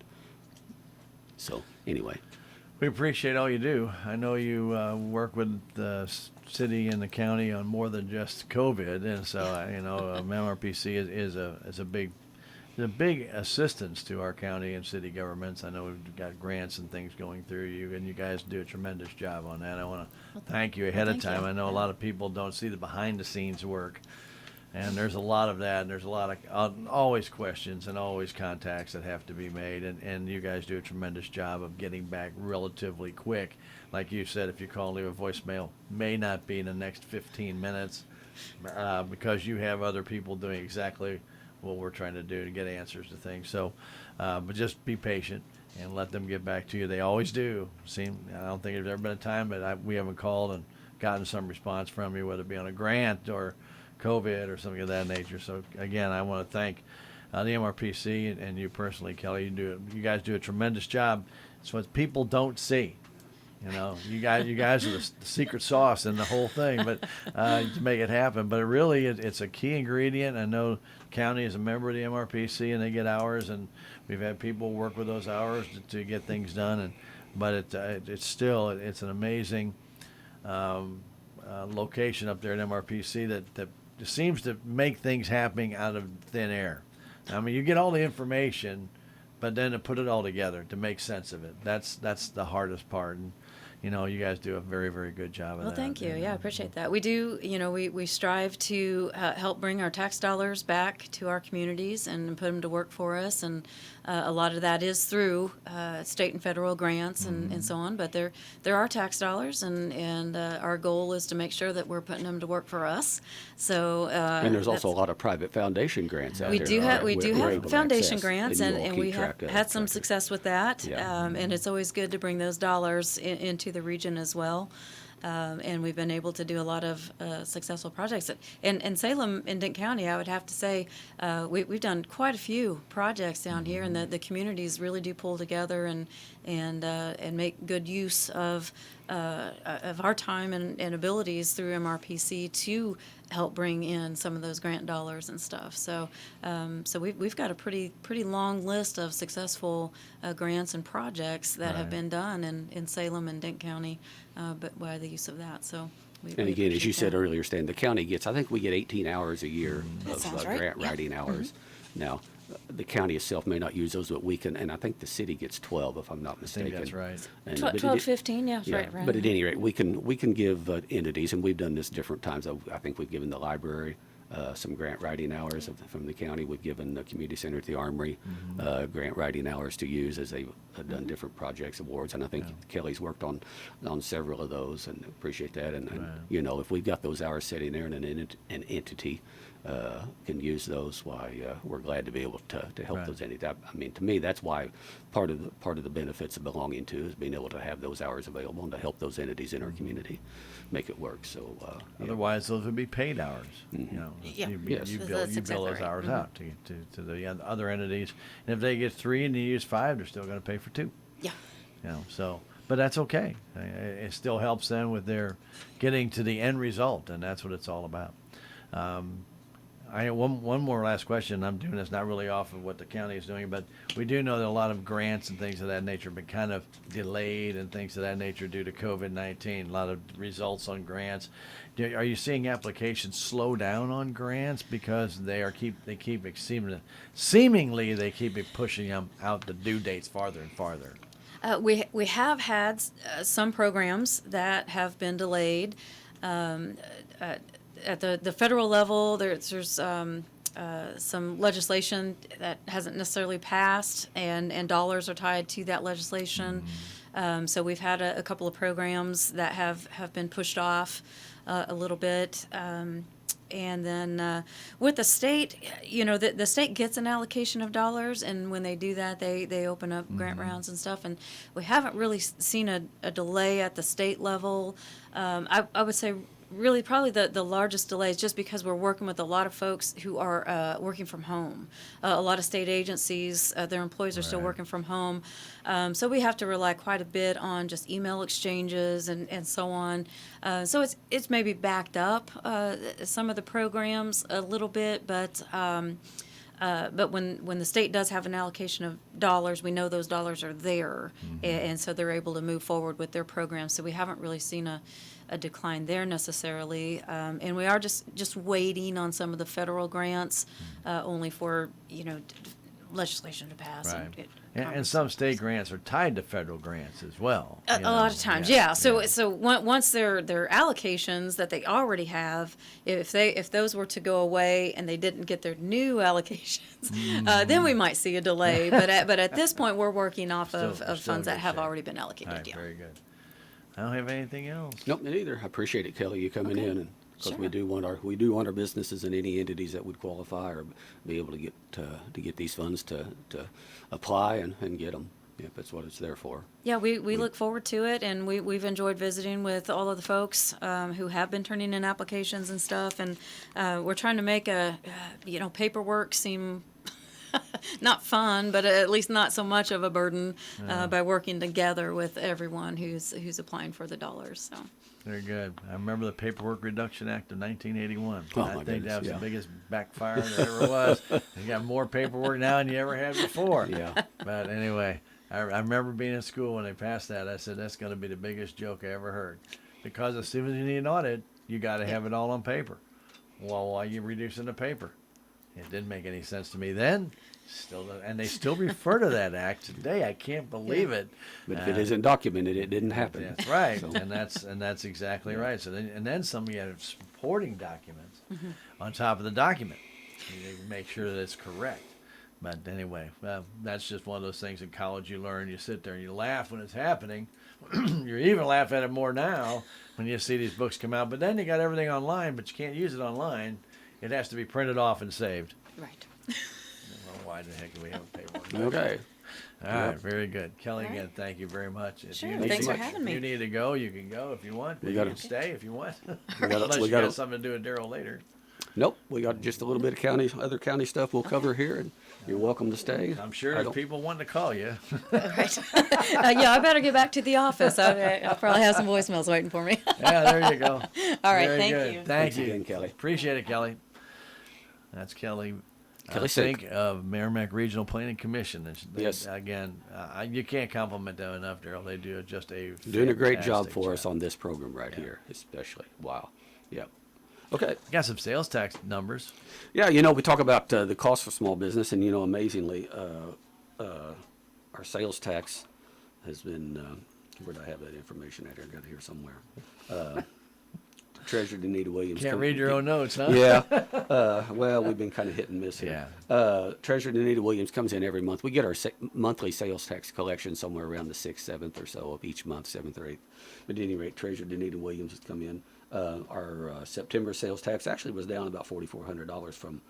So anyway, We appreciate all you do. I know you work with the city and the county on more than just COVID, and so MRPC is a big assistance to our county and city governments. I know we've got grants and things going through you, and you guys do a tremendous job on that. I want to thank you ahead of time. you. I know a lot of people don't see the behind-the-scenes work, and there's a lot of that, and there's a lot of always questions and always contacts that have to be made, and you guys do a tremendous job of getting back relatively quick. Like you said, if you call and leave a voicemail, may not be in the next 15 minutes because you have other people doing exactly what we're trying to do to get answers to things. So, but just be patient and let them get back to you. They always do. I don't think there's ever been a time that we haven't called and gotten some response from you, whether it be on a grant or COVID or something of that nature. So again, I want to thank the MRPC and you personally, Kelly. You guys do a tremendous job. It's what people don't see. You guys are the secret sauce in the whole thing, but to make it happen. But it's a key ingredient. I know the county is a member of the MRPC, and they get hours, and we've had people work with those hours to get things done. But it's an amazing location up there at MRPC that seems to make things happening out of thin air. I mean, you get all the information, but then to put it all together, to make sense of it, that's the hardest part. And you guys do a very, very good job of that. Well, thank you. Yeah, I appreciate that. We do, we strive to help bring our tax dollars back to our communities and put them to work for us. And a lot of that is through state and federal grants and so on. But there are tax dollars, and our goal is to make sure that we're putting them to work for us. So and there's also a lot of private foundation grants out we there. do have we do we're have able to foundation access, grants, you all and keep we have track of had some it. success with that. Yeah. And it's always good to bring those dollars into the region as well. And we've been able to do a lot of successful projects. And Salem and Dent County, I would have to say, we've done quite a few projects down here, and the communities really do pull together and make good use of our time and abilities through MRPC to help bring in some of those grant dollars and stuff. So we've got a pretty long list of successful grants and projects that have been done in Salem and Dent County, but by the use of that. So. And again, as you said earlier, Stan, the county I think we get 18 hours a year That of sounds right. grant Yeah. writing hours. Now, the county itself may not use those, but we can, and I think the city gets 12, if I'm not I mistaken. think that's right. And, 12, 15, yeah, right. But at any rate, we can give entities, and we've done this different times. I think we've given the library some grant writing hours from the county. We've given the community center at the Armory grant writing hours to use as they've done different projects, awards, and I think Kelly's worked on several of those, and appreciate that. And if we've got those hours sitting there and an entity can use those, why we're glad to be able to help those entities. I mean, to me, that's why part of the benefits of belonging to is being able to have those hours available and to help those entities in our community make it work. So Otherwise, those would be paid hours. Yeah. Yes. You That's bill exactly those right. hours out to the other entities, and if they get 3 and you use 5, they're still going to pay for 2. Yeah. But that's okay. It still helps them with their getting to the end result, and that's what it's all about. I have one more last question. I'm doing this not really off of what the county is doing, but we do know that a lot of grants and things of that nature have been kind of delayed and things of that nature due to COVID-19. A lot of results on grants. Are you seeing applications slow down on grants because they keep seemingly they keep pushing them out the due dates farther and farther? We have had some programs that have been delayed. At the federal level, there's some legislation that hasn't necessarily passed, and dollars are tied to that legislation. So we've had a couple of programs that have been pushed off a little bit. And then with the state, the state gets an allocation of dollars, and when they do that, they open up grant rounds and stuff. And we haven't really seen a delay at the state level. I would say really probably the largest delay is just because we're working with a lot of folks who are working from home. A lot of state agencies, their employees are still Right. working from home. So we have to rely quite a bit on just email exchanges and so on. So it's maybe backed up some of the programs a little bit, but when the state does have an allocation of dollars, we know those dollars are there, and so they're able to move forward with their programs. So we haven't really seen a decline there necessarily, and we are just waiting on some of the federal grants, only for legislation to pass. Right. And And Congress. some state grants are tied to federal grants as well. A you lot know. of times, yeah. So once their allocations that they already have, if those were to go away and they didn't get their new allocations, then we might see a delay. But at this point, we're working off of Still funds that good have shape. already been All allocated. right, Yeah. very good. I don't have anything else. Nope, me neither. I appreciate it, Kelly, you coming Okay. in, and because Sure. we do want our businesses and any entities that would qualify or be able to get these funds to apply and get them. Yep, that's what it's there for. Yeah, we look forward to it, and we've enjoyed visiting with all of the folks who have been turning in applications and stuff, and we're trying to make paperwork seem not fun, but at least not so much of a burden by working together with everyone who's applying for the dollars. So. Very good. I remember the Paperwork Reduction Act of 1981. Oh, I my think that goodness, was yeah. the biggest backfire there ever was. You got more paperwork now than you ever had before. Yeah. But anyway, I remember being in school when they passed that. I said, that's going to be the biggest joke I ever heard. Because as soon as you need an audit, you got to have it all on paper. Well, why are you reducing the paper? It didn't make any sense to me then. And they still refer to that act today. I can't believe it. But if it isn't documented, it didn't happen. That's right, So- and that's exactly right. So then some you have supporting documents on top of the document. You make sure that it's correct. But anyway, that's just one of those things in college you learn. You sit there and you laugh when it's happening. You even laugh at it more now when you see these books come out. But then you got everything online, but you can't use it online. It has to be printed off and saved. Right. Well, why the heck do we have a paperwork? Okay. All right, very good. Kelly, All right. again, thank you very much. If Sure, you need thanks to- for having me. If you need to go, you can go if you want. We You gotta- can stay if you want. We gotta- Unless we you gotta- got something to do with Darrell later. Nope, we got just a little bit of other county stuff we'll cover here, and you're welcome to stay. I'm sure I there's don't- people wanting to call you. Right. Yeah, I better get back to the office. I'll probably have some voicemails waiting for me. Yeah, there you go. All right, Very thank good. you. Thank Thanks you. again, Kelly. Appreciate it, Kelly. That's Kelly. Kelly Sink Sink. of Merrimack Regional Planning Commission. And Yes. Again, you can't compliment them enough, Darrell. They do just a Doing a great job fantastic for us job. on this program right Yeah. here, especially. Wow. Yep. Okay. Got some sales tax numbers. Yeah, we talk about the cost for small business, and amazingly, our sales tax has been. Where did I have that information at? I got it here somewhere. Treasurer Danita Williams. Can't read your own notes, huh? Yeah. Well, we've been kind of hit and miss here. Yeah. Treasurer Danita Williams comes in every month. We get our monthly sales tax collection somewhere around the 6th, 7th or so of each month, 7th or 8th. But at any rate, Treasurer Danita Williams has come in. Our September sales tax actually was down about $4,400 from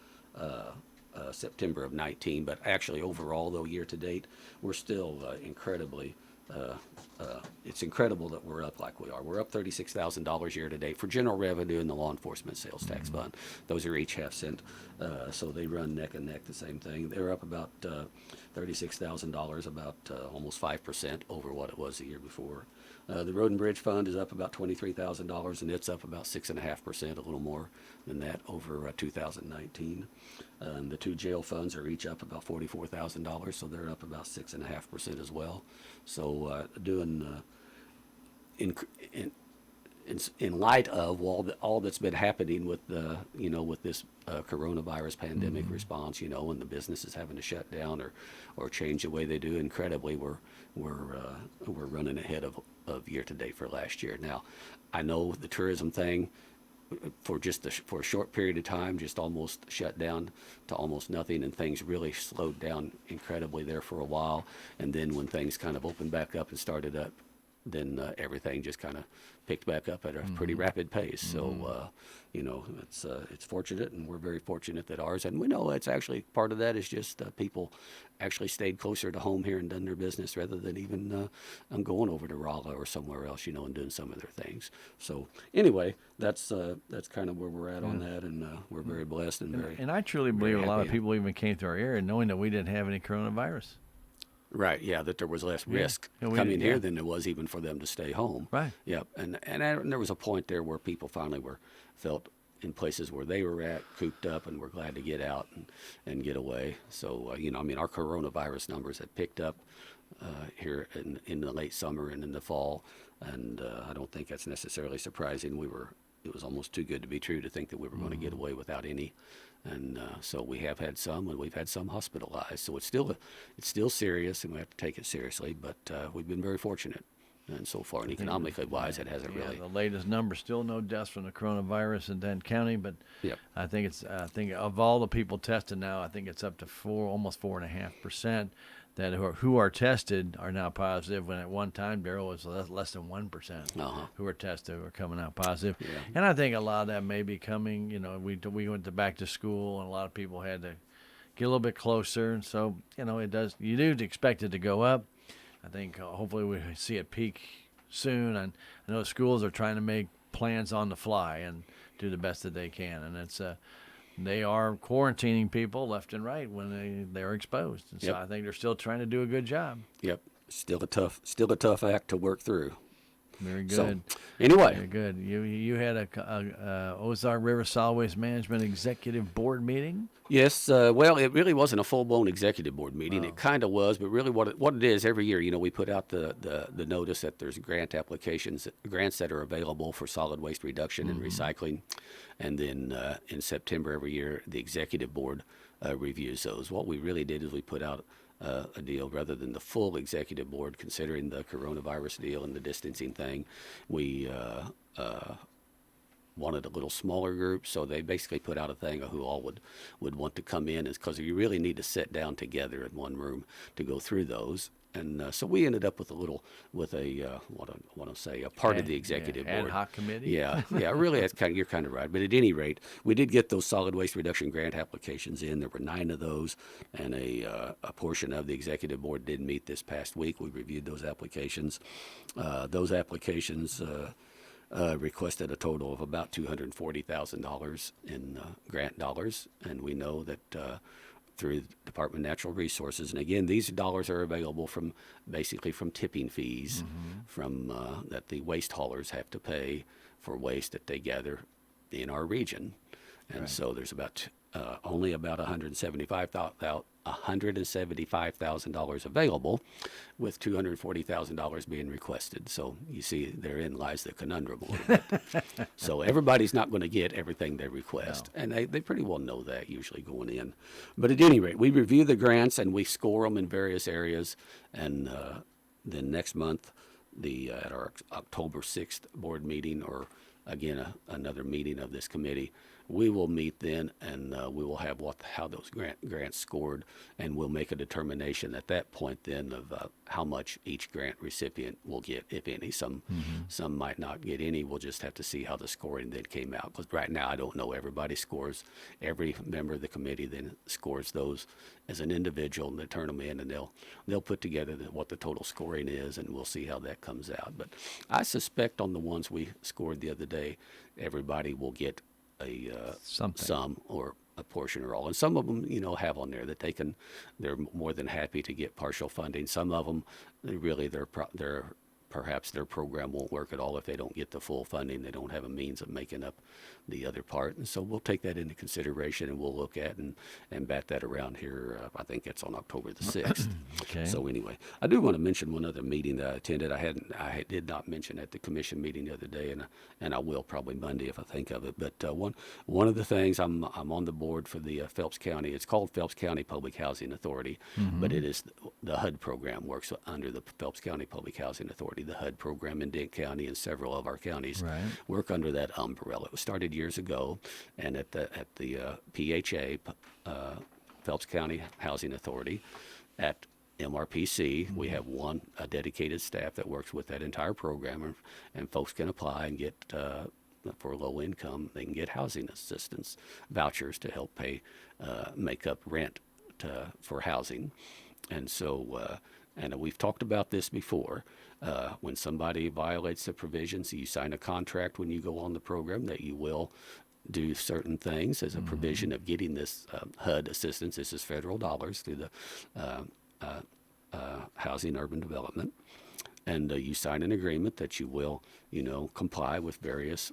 September of 19. But actually, overall, though, year to date, we're still incredibly. It's incredible that we're up like we are. We're up $36,000 year to date for general revenue and the law enforcement sales tax fund. Those are each half-cent, so they run neck and neck the same thing. They're up about $36,000, about almost 5% over what it was the year before. The Road and Bridge Fund is up about $23,000, and it's up about 6.5%, a little more than that over 2019. The two jail funds are each up about $44,000, so they're up about 6.5% as well. So doing in light of all that's been happening with the with this coronavirus pandemic response, and the businesses having to shut down or change the way they do, incredibly we're running ahead of year to date for last year. Now, I know the tourism thing for a short period of time, just almost shut down to almost nothing, and things really slowed down incredibly there for a while. And then when things kind of opened back up and started up, then everything just kind of picked back up at a pretty rapid pace. So, it's fortunate, and we're very fortunate that ours, and we know it's actually part of that is just people actually stayed closer to home here and done their business rather than even going over to Rolla or somewhere else, and doing some of their things. So anyway, that's kind of where we're at on that, and we're very blessed and very. And I truly believe a lot of happy. people even came to our area knowing that we didn't have any coronavirus. Right, yeah, that there was less risk coming here than there was even for them to stay home. Right. Yep, and there was a point there where people finally felt in places where they were at, cooped up, and were glad to get out and get away. So, our coronavirus numbers had picked up here in the late summer and in the fall, and I don't think that's necessarily surprising. It was almost too good to be true to think that we were going to get away without any. And so we have had some, and we've had some hospitalized. So it's still serious, and we have to take it seriously. But we've been very fortunate, and so far, and economically wise, it hasn't really. The latest number, still no deaths from the coronavirus in Denton County, but Yep. I think of all the people tested now, I think it's up to almost 4.5% that who are tested are now positive. When at one time, Darrell, was less than 1% who were tested were coming out positive. Yeah. And I think a lot of that may be coming. We went back to school, and a lot of people had to get a little bit closer. And so, it does. You do expect it to go up. I think hopefully we see it peak soon. And I know schools are trying to make plans on the fly and do the best that they can. And they are quarantining people left and right when they're exposed. And so Yep. I think they're still trying to do a good job. Yep, still a tough act to work through. Very good. So, anyway, Very good. You had a Ozark River Solid Waste Management Executive Board meeting? yes. Well, it really wasn't a full-blown executive board meeting. It kind of was, but really, what it is every year, we put out the notice that there's grants that are available for solid waste reduction and recycling, and then in September every year, the executive board reviews those. What we really did is we put out a deal rather than the full executive board, considering the coronavirus deal and the distancing thing. We wanted a little smaller group, so they basically put out a thing of who all would want to come in, is because you really need to sit down together in one room to go through those. And so we ended up with a part of the executive board. Ad hoc committee? Yeah, really, you're kind of right. But at any rate, we did get those solid waste reduction grant applications in. There were 9 of those, and a portion of the executive board did meet this past week. We reviewed those applications. Those applications requested a total of about $240,000 in grant dollars, and we know that through the Department of Natural Resources, and again, these dollars are available from tipping fees from that the waste haulers have to pay for waste that they gather in our region, and so there's only about $175,000 available, with $240,000 being requested. So you see, therein lies the conundrum a little bit. So everybody's not going to get everything they request, and they pretty well know that usually going in. But at any rate, we review the grants and we score them in various areas, and then next month, at our October 6th board meeting, or again another meeting of this committee, we will meet then, and we will have how those grants scored, and we'll make a determination at that point then of how much each grant recipient will get, if any. Some might not get any. We'll just have to see how the scoring then came out, because right now I don't know. Everybody scores. Every member of the committee then scores those as an individual, and they turn them in, and they'll put together what the total scoring is, and we'll see how that comes out. But I suspect on the ones we scored the other day, everybody will get some or a portion or all, and some of them have on there that they're more than happy to get partial funding. Some of them perhaps their program won't work at all if they don't get the full funding. They don't have a means of making up the other part, and so we'll take that into consideration, and we'll look at and bat that around here. I think it's on October the 6th. Okay. So anyway, I do want to mention one other meeting that I attended. I did not mention at the commission meeting the other day, and I will probably Monday if I think of it. But one of the things, I'm on the board for the Phelps County. It's called Phelps County Public Housing Authority, but it is the HUD program works under the Phelps County Public Housing Authority. the HUD program in Dent County and several of our counties Right. work under that umbrella. It was started years ago, and at the PHA, Phelps County Housing Authority, at MRPC, we have a dedicated staff that works with that entire program, and folks can apply and get, for low income, they can get housing assistance vouchers to help make up rent for housing. And so, and we've talked about this before. When somebody violates the provisions, you sign a contract when you go on the program that you will do certain things as a provision of getting this HUD assistance. This is federal dollars through the Housing Urban Development. And you sign an agreement that you will, comply with various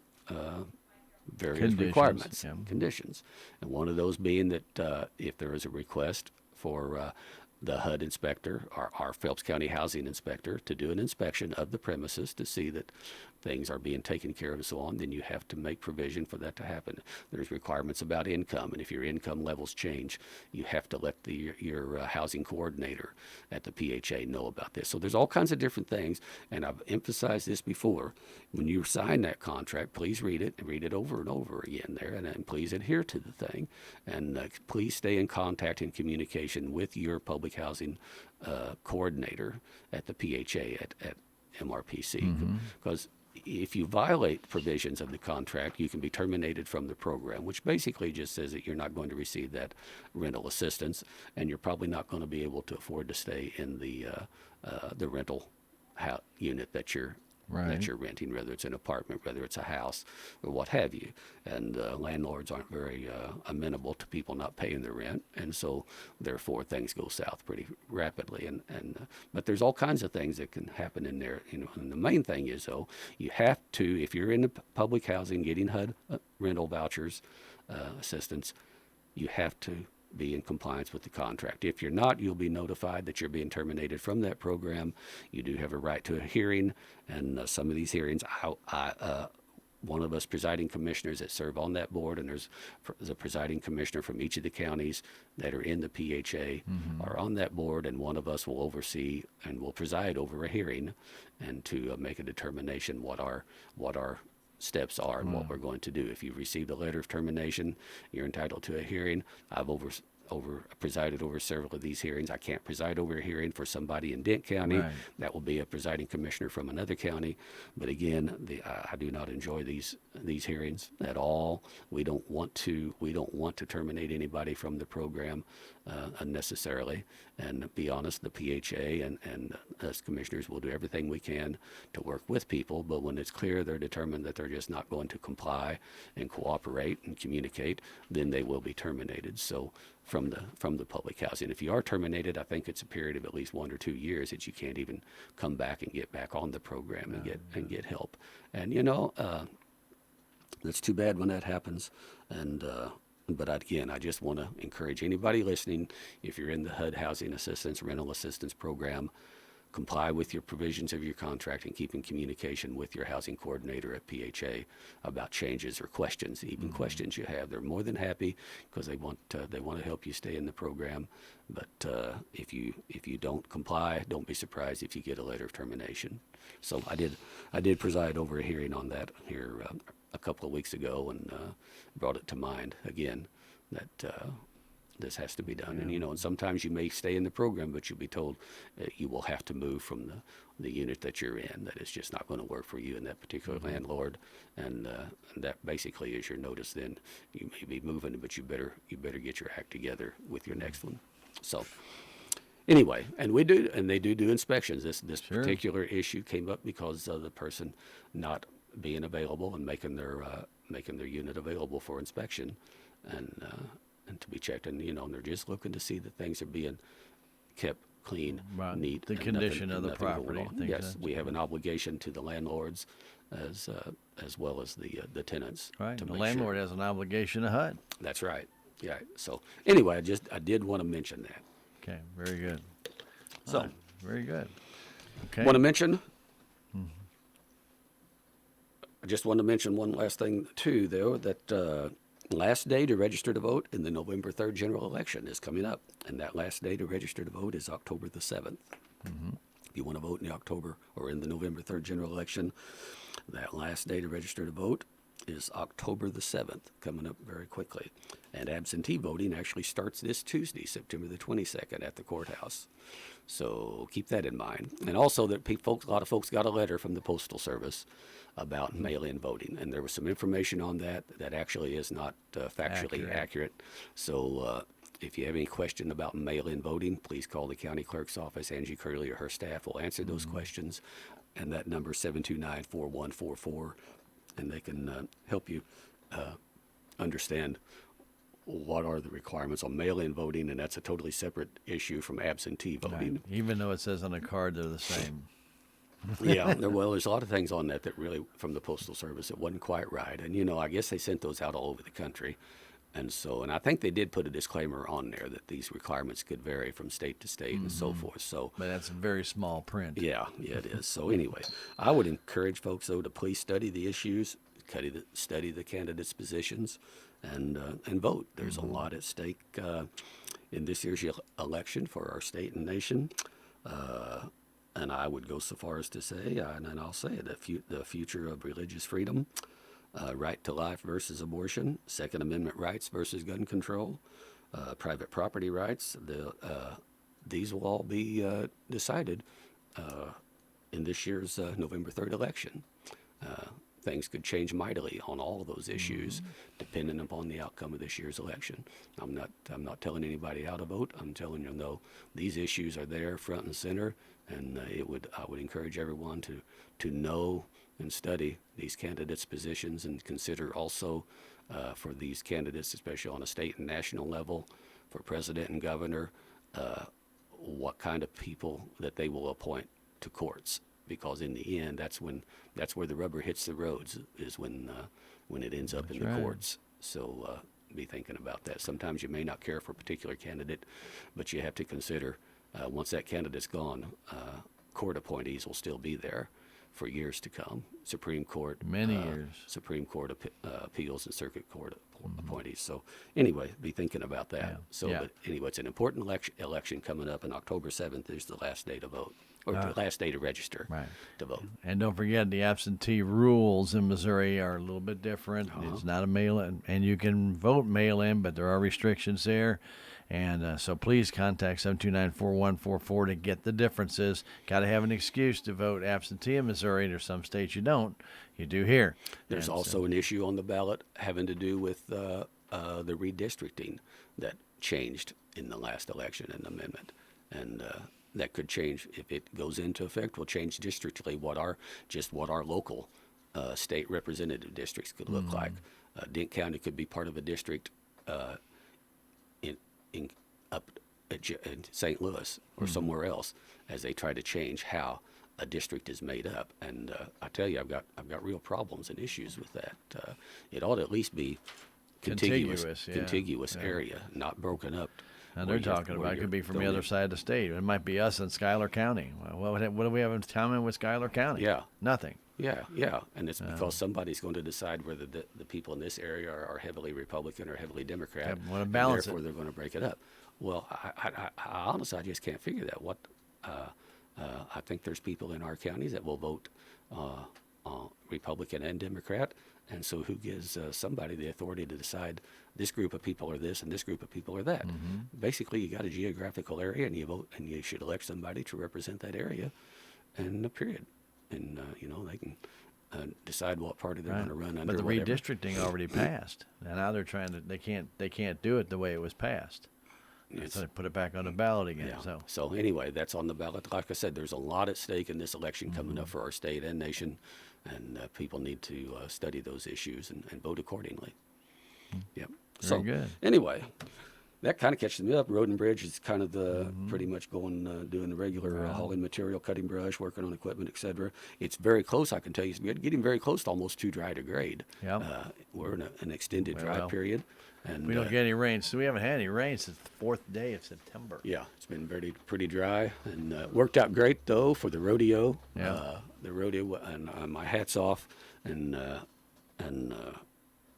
Conditions, requirements, yeah. conditions. And one of those being that if there is a request for the HUD inspector, our Phelps County housing inspector, to do an inspection of the premises to see that things are being taken care of and so on, then you have to make provision for that to happen. There's requirements about income, and if your income levels change, you have to let your housing coordinator at the PHA know about this. So there's all kinds of different things, and I've emphasized this before. When you sign that contract, please read it and read it over and over again there, and please adhere to the thing, and please stay in contact and communication with your public housing coordinator at the PHA at MRPC, because if you violate provisions of the contract, you can be terminated from the program, which basically just says that you're not going to receive that rental assistance, and you're probably not going to be able to afford to stay in the rental unit that you're renting, whether it's an apartment, whether it's a house, or what have you. And landlords aren't very amenable to people not paying their rent, and so therefore things go south pretty rapidly. But there's all kinds of things that can happen in there. And the main thing is, though, you have to, if you're in the public housing getting HUD rental vouchers assistance, you have to be in compliance with the contract. If you're not, you'll be notified that you're being terminated from that program. You do have a right to a hearing, and some of these hearings, one of us presiding commissioners that serve on that board, and there's a presiding commissioner from each of the counties that are in the PHA are on that board, and one of us will oversee and will preside over a hearing and to make a determination what our steps are and what we're going to do. If you've received a letter of termination, you're entitled to a hearing. I've presided over several of these hearings. I can't preside over a hearing for somebody in Dent County. Right. That will be a presiding commissioner from another county. But again, I do not enjoy these hearings at all. We don't want to terminate anybody from the program unnecessarily. And to be honest, the PHA and us commissioners will do everything we can to work with people. But when it's clear they're determined that they're just not going to comply and cooperate and communicate, then they will be terminated. So from the public housing, if you are terminated, I think it's a period of at least 1 or 2 years that you can't even come back and get back on the program and get help. And that's too bad when that happens. And but again, I just want to encourage anybody listening, if you're in the HUD housing assistance, rental assistance program, comply with your provisions of your contract and keep in communication with your housing coordinator at PHA about changes or questions, even questions you have. They're more than happy because they want to help you stay in the program. But if you don't comply, don't be surprised if you get a letter of termination. So I did preside over a hearing on that here a couple of weeks ago, and brought it to mind again that this has to be done. And and sometimes you may stay in the program, but you'll be told you will have to move from the unit that you're in, that it's just not going to work for you and that particular landlord, and that basically is your notice. Then you may be moving, but you better get your act together with your next one. So anyway, and they do inspections. This Sure. particular issue came up because of the person not being available and making their unit available for inspection and to be checked, and they're just looking to see that things are being kept clean, Right. neat, The and condition nothing- of the nothing going property, on. things Yes, like we that. have an obligation to the landlords as well as the tenants. Right. to The make landlord sure. has an obligation to HUD. That's right. Yeah. So anyway, I did want to mention that. Okay. Very good. So All right, very good. Okay. want to mention. I just want to mention one last thing too, though, that last day to register to vote in the November 3rd general election is coming up, and that last day to register to vote is October the 7th. If you want to vote in the October or in the November 3rd general election, that last day to register to vote is October the 7th, coming up very quickly. And absentee voting actually starts this Tuesday, September the 22nd at the courthouse. So keep that in mind. And also that a lot of folks got a letter from the Postal Service about mail-in voting. And there was some information on that that actually is not factually accurate. So if you have any question about mail-in voting, please call the county clerk's office. Angie Curley or her staff will answer those questions. And that number is 729-4144. And they can help you understand what are the requirements on mail-in voting, and that's a totally separate issue from absentee voting. Right. Even though it says on the card they're the same. Yeah, there's a lot of things on that really, from the Postal Service, that wasn't quite right. And, I guess they sent those out all over the country. And I think they did put a disclaimer on there that these requirements could vary from state to state and so forth. So, But that's very small print. yeah, it is. So anyway, I would encourage folks, though, to please study the issues, study the candidates' positions, and vote. There's a lot at stake in this year's election for our state and nation. And I would go so far as to say, and I'll say it, the future of religious freedom, right to life versus abortion, Second Amendment rights versus gun control, private property rights. These will all be decided in this year's November 3rd election. Things could change mightily on all of those issues, depending upon the outcome of this year's election. I'm not telling anybody how to vote. I'm telling you, no, these issues are there front and center, and I would encourage everyone to know and study these candidates' positions, and consider also for these candidates, especially on a state and national level, for president and governor, what kind of people that they will appoint to courts. Because in the end, that's where the rubber hits the roads, is when it ends up in the courts. So be thinking about that. Sometimes you may not care for a particular candidate, but you have to consider once that candidate's gone, court appointees will still be there for years to come. Supreme Court, Many years. Supreme Court appeals and circuit court appointees. So anyway, be thinking about that. Yeah. So, Yeah. but anyway, it's an important election coming up, and October 7th is the last day to vote, or the last day to register to vote. And don't forget, the absentee rules in Missouri are a little bit different. It's not a mail-in, and you can vote mail-in, but there are restrictions there. And so please contact 729-4144 to get the differences. Got to have an excuse to vote absentee in Missouri. There's some states you don't. You do here. There's also an issue on the ballot having to do with the redistricting that changed in the last election and amendment. And that could change, if it goes into effect, will change districtly what our local state representative districts could look like. Dent County could be part of a district in St. Louis or somewhere else, as they try to change how a district is made up. And I tell you, I've got real problems and issues with that. It ought to at least be contiguous area, not broken up. And they're talking about it could be from the other side of the state. It might be us in Schuyler County. Well, what do we have in common with Schuyler County? Yeah. Nothing. Yeah, and it's because somebody's going to decide whether the people in this area are heavily Republican or heavily Democrat. They want to balance therefore it. they're going to break it up. Well, I honestly, I just can't figure that. I think there's people in our counties that will vote Republican and Democrat, and so who gives somebody the authority to decide this group of people are this and this group of people are that? Basically, you got a geographical area, and you vote, and you should elect somebody to represent that area, and period. And they can decide what party they're going to run under. But the whatever. redistricting already passed, and now they're trying to. They can't do it the way it was passed. So they put it back on the ballot again. Yeah. So anyway, that's on the ballot. Like I said, there's a lot at stake in this election coming up for our state and nation, and people need to study those issues and vote accordingly. Yep. Very good. Anyway, that kind of catches me up. Road and Bridge is kind of the pretty much going, doing the regular hauling material, cutting brush, working on equipment, etc. It's very close, I can tell you. It's getting very close to almost too dry to grade. Yep. We're in an extended dry period. And We don't get any rain, so we haven't had any rain since the 4th day of September. Yeah, it's been pretty dry, and worked out great though for the rodeo. Yeah. The rodeo, and my hats off, and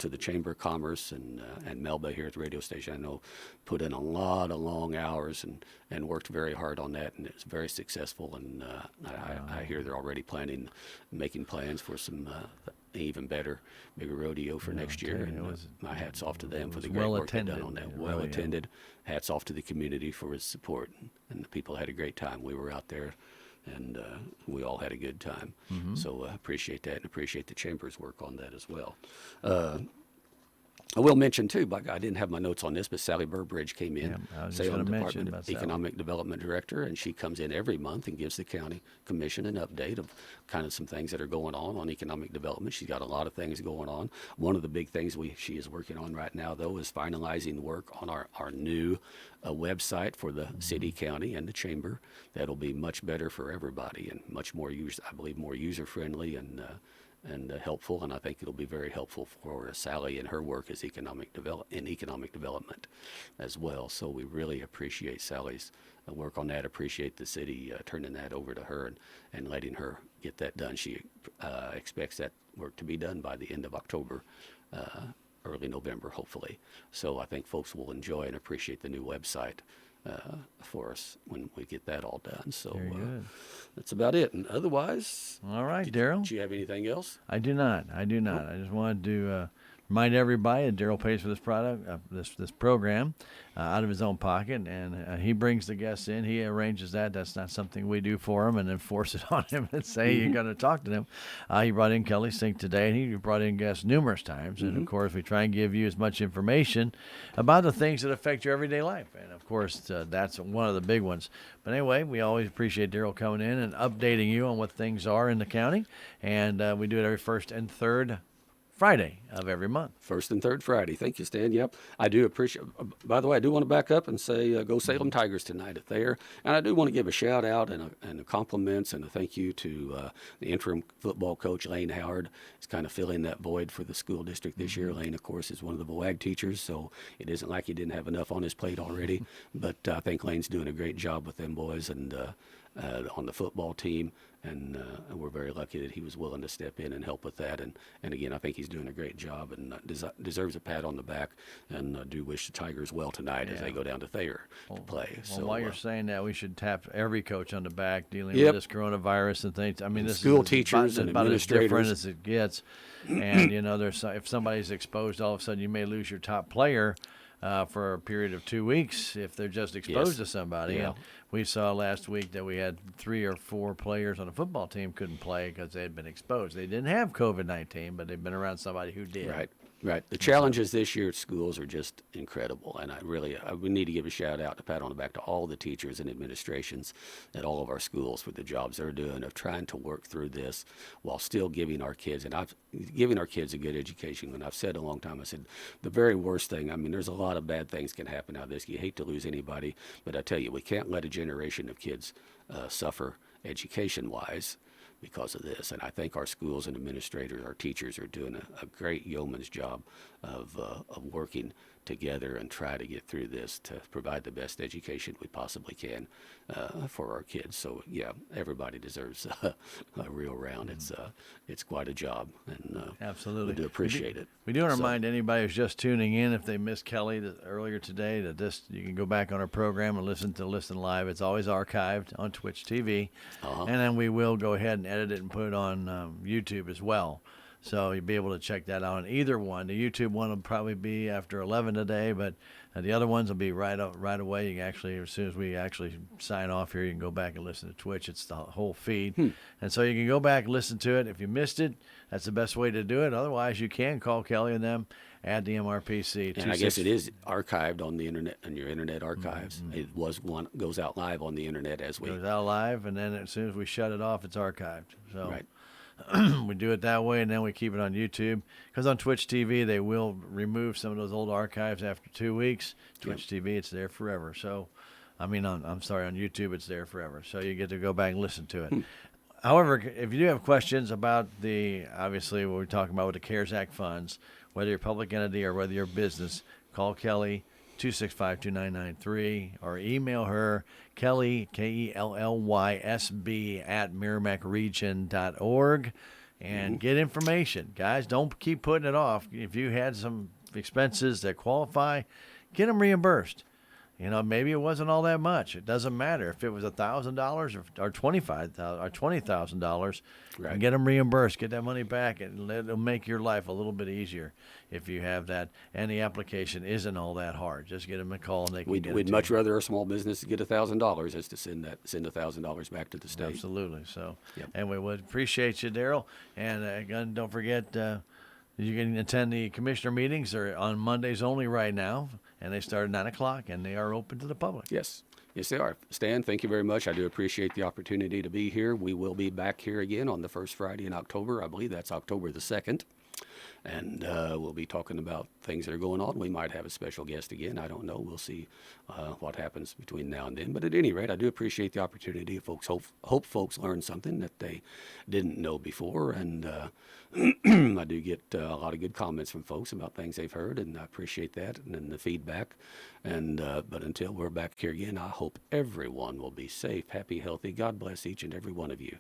to the Chamber of Commerce and Melba here at the radio station. I know put in a lot of long hours and worked very hard on that, and it was very successful. And I hear they're already making plans for some even better, bigger rodeo for next year. And my hat's off to them for the great work they've done on that. Well attended. Hats off to the community for its support, and the people had a great time. We were out there, and we all had a good time. So I appreciate that, and appreciate the Chamber's work on that as well. I will mention too, I didn't have my notes on this, but Sally Burbridge came in, I was just Salem gonna mention Department about Sally. Economic Development Director, and she comes in every month and gives the county commission an update of kind of some things that are going on economic development. She's got a lot of things going on. One of the big things she is working on right now, though, is finalizing work on our new website for the city, county, and the chamber. That'll be much better for everybody and much more more user friendly and helpful, and I think it'll be very helpful for Sally and her work as economic development as well. So we really appreciate Sally's work on that. Appreciate the city turning that over to her and letting her get that done. She expects that work to be done by the end of October, early November, hopefully. So I think folks will enjoy and appreciate the new website for us when we get that all done. So Very good. that's about it. And otherwise, All right, Darrell. do you have anything else? I do not. I just wanted to remind everybody that Darrell pays for this product, this program, out of his own pocket, and he brings the guests in. He arranges that. That's not something we do for him and then force it on him and say you got to talk to them. He brought in Kelly Sink today, and he brought in guests numerous times. And of course, we try and give you as much information about the things that affect your everyday life. And of course, that's one of the big ones. But anyway, we always appreciate Darrell coming in and updating you on what things are in the county. And we do it every first and third Friday of every month. First and third Friday. Thank you, Stan. Yep, I do appreciate. By the way, I do want to back up and say go Salem Tigers tonight at Thayer. And I do want to give a shout out and a compliments and a thank you to the interim football coach, Lane Howard. He's kind of filling that void for the school district this year. Lane, of course, is one of the VOAG teachers, so it isn't like he didn't have enough on his plate already. But I think Lane's doing a great job with them boys and on the football team. And we're very lucky that he was willing to step in and help with that. And again, I think he's doing a great job and deserves a pat on the back. And I do wish the Tigers well tonight as they go down to Thayer to play. Well, So while you're saying that, we should tap every coach on the back dealing Yep. with this coronavirus and things. I mean, this school is teachers and about as different administrators. as it gets. And if somebody's exposed, all of a sudden you may lose your top player for a period of 2 weeks if they're just exposed Yes. to somebody. Yeah. And we saw last week that we had 3 or 4 players on a football team couldn't play because they had been exposed. They didn't have COVID-19, but they've been around somebody who did. Right. The challenges this year at schools are just incredible, and we need to give a shout out, a pat on the back to all the teachers and administrations at all of our schools for the jobs they're doing of trying to work through this while still giving our kids a good education. And I've said a long time, I said the very worst thing. I mean, there's a lot of bad things can happen out of this. You hate to lose anybody, but I tell you, we can't let a generation of kids suffer education-wise because of this. And I think our schools and administrators, our teachers are doing a great yeoman's job of working together and try to get through this to provide the best education we possibly can for our kids. So yeah, everybody deserves a real round. It's quite a job, and Absolutely. we do appreciate it. We do want to remind anybody who's just tuning in, if they missed Kelly earlier today, that you can go back on our program and listen live. It's always archived on Twitch TV, and then we will go ahead and edit it and put it on YouTube as well. So you'll be able to check that out on either one. The YouTube one will probably be after 11 today, but the other ones will be right away. You can actually, as soon as we actually sign off here, you can go back and listen to Twitch. It's the whole feed. And so you can go back and listen to it. If you missed it, that's the best way to do it. Otherwise, you can call Kelly and them at the MRPC. And I guess it is archived on the internet, on your internet archives. It goes out live on the internet as we goes out live, and then as soon as we shut it off, it's archived. So Right. we do it that way, and then we keep it on YouTube. Because on Twitch TV, they will remove some of those old archives after 2 weeks. Twitch TV, it's there forever. So, I'm sorry, on YouTube, it's there forever. So you get to go back and listen to it. However, if you do have questions about obviously what we're talking about with the CARES Act funds, whether you're a public entity or whether you're a business, call Kelly, 265-2993, or email her, Kelly, KELLYSB, @MerrimackRegion.org. and get information. Guys, don't keep putting it off. If you had some expenses that qualify, get them reimbursed. You know, maybe it wasn't all that much. It doesn't matter if it was $1,000 or $25,000 or $20,000. Right. Get them reimbursed. Get that money back, and it'll make your life a little bit easier if you have that. And the application isn't all that hard. Just get them a call, and they can get it We'd to much you. rather a small business get $1,000 as to send $1,000 back to the state. Absolutely. So, Yep. and we would appreciate you, Darrell. And again, don't forget. You can attend the commissioner meetings. They're on Mondays only right now, and they start at 9 o'clock, and they are open to the public. Yes. Yes, they are. Stan, thank you very much. I do appreciate the opportunity to be here. We will be back here again on the first Friday in October. I believe that's October the 2nd. And we'll be talking about things that are going on. We might have a special guest again. I don't know. We'll see what happens between now and then. But at any rate, I do appreciate the opportunity. Folks, hope folks learn something that they didn't know before. And I do get a lot of good comments from folks about things they've heard, and I appreciate that and the feedback. And but until we're back here again, I hope everyone will be safe, happy, healthy. God bless each and every one of you.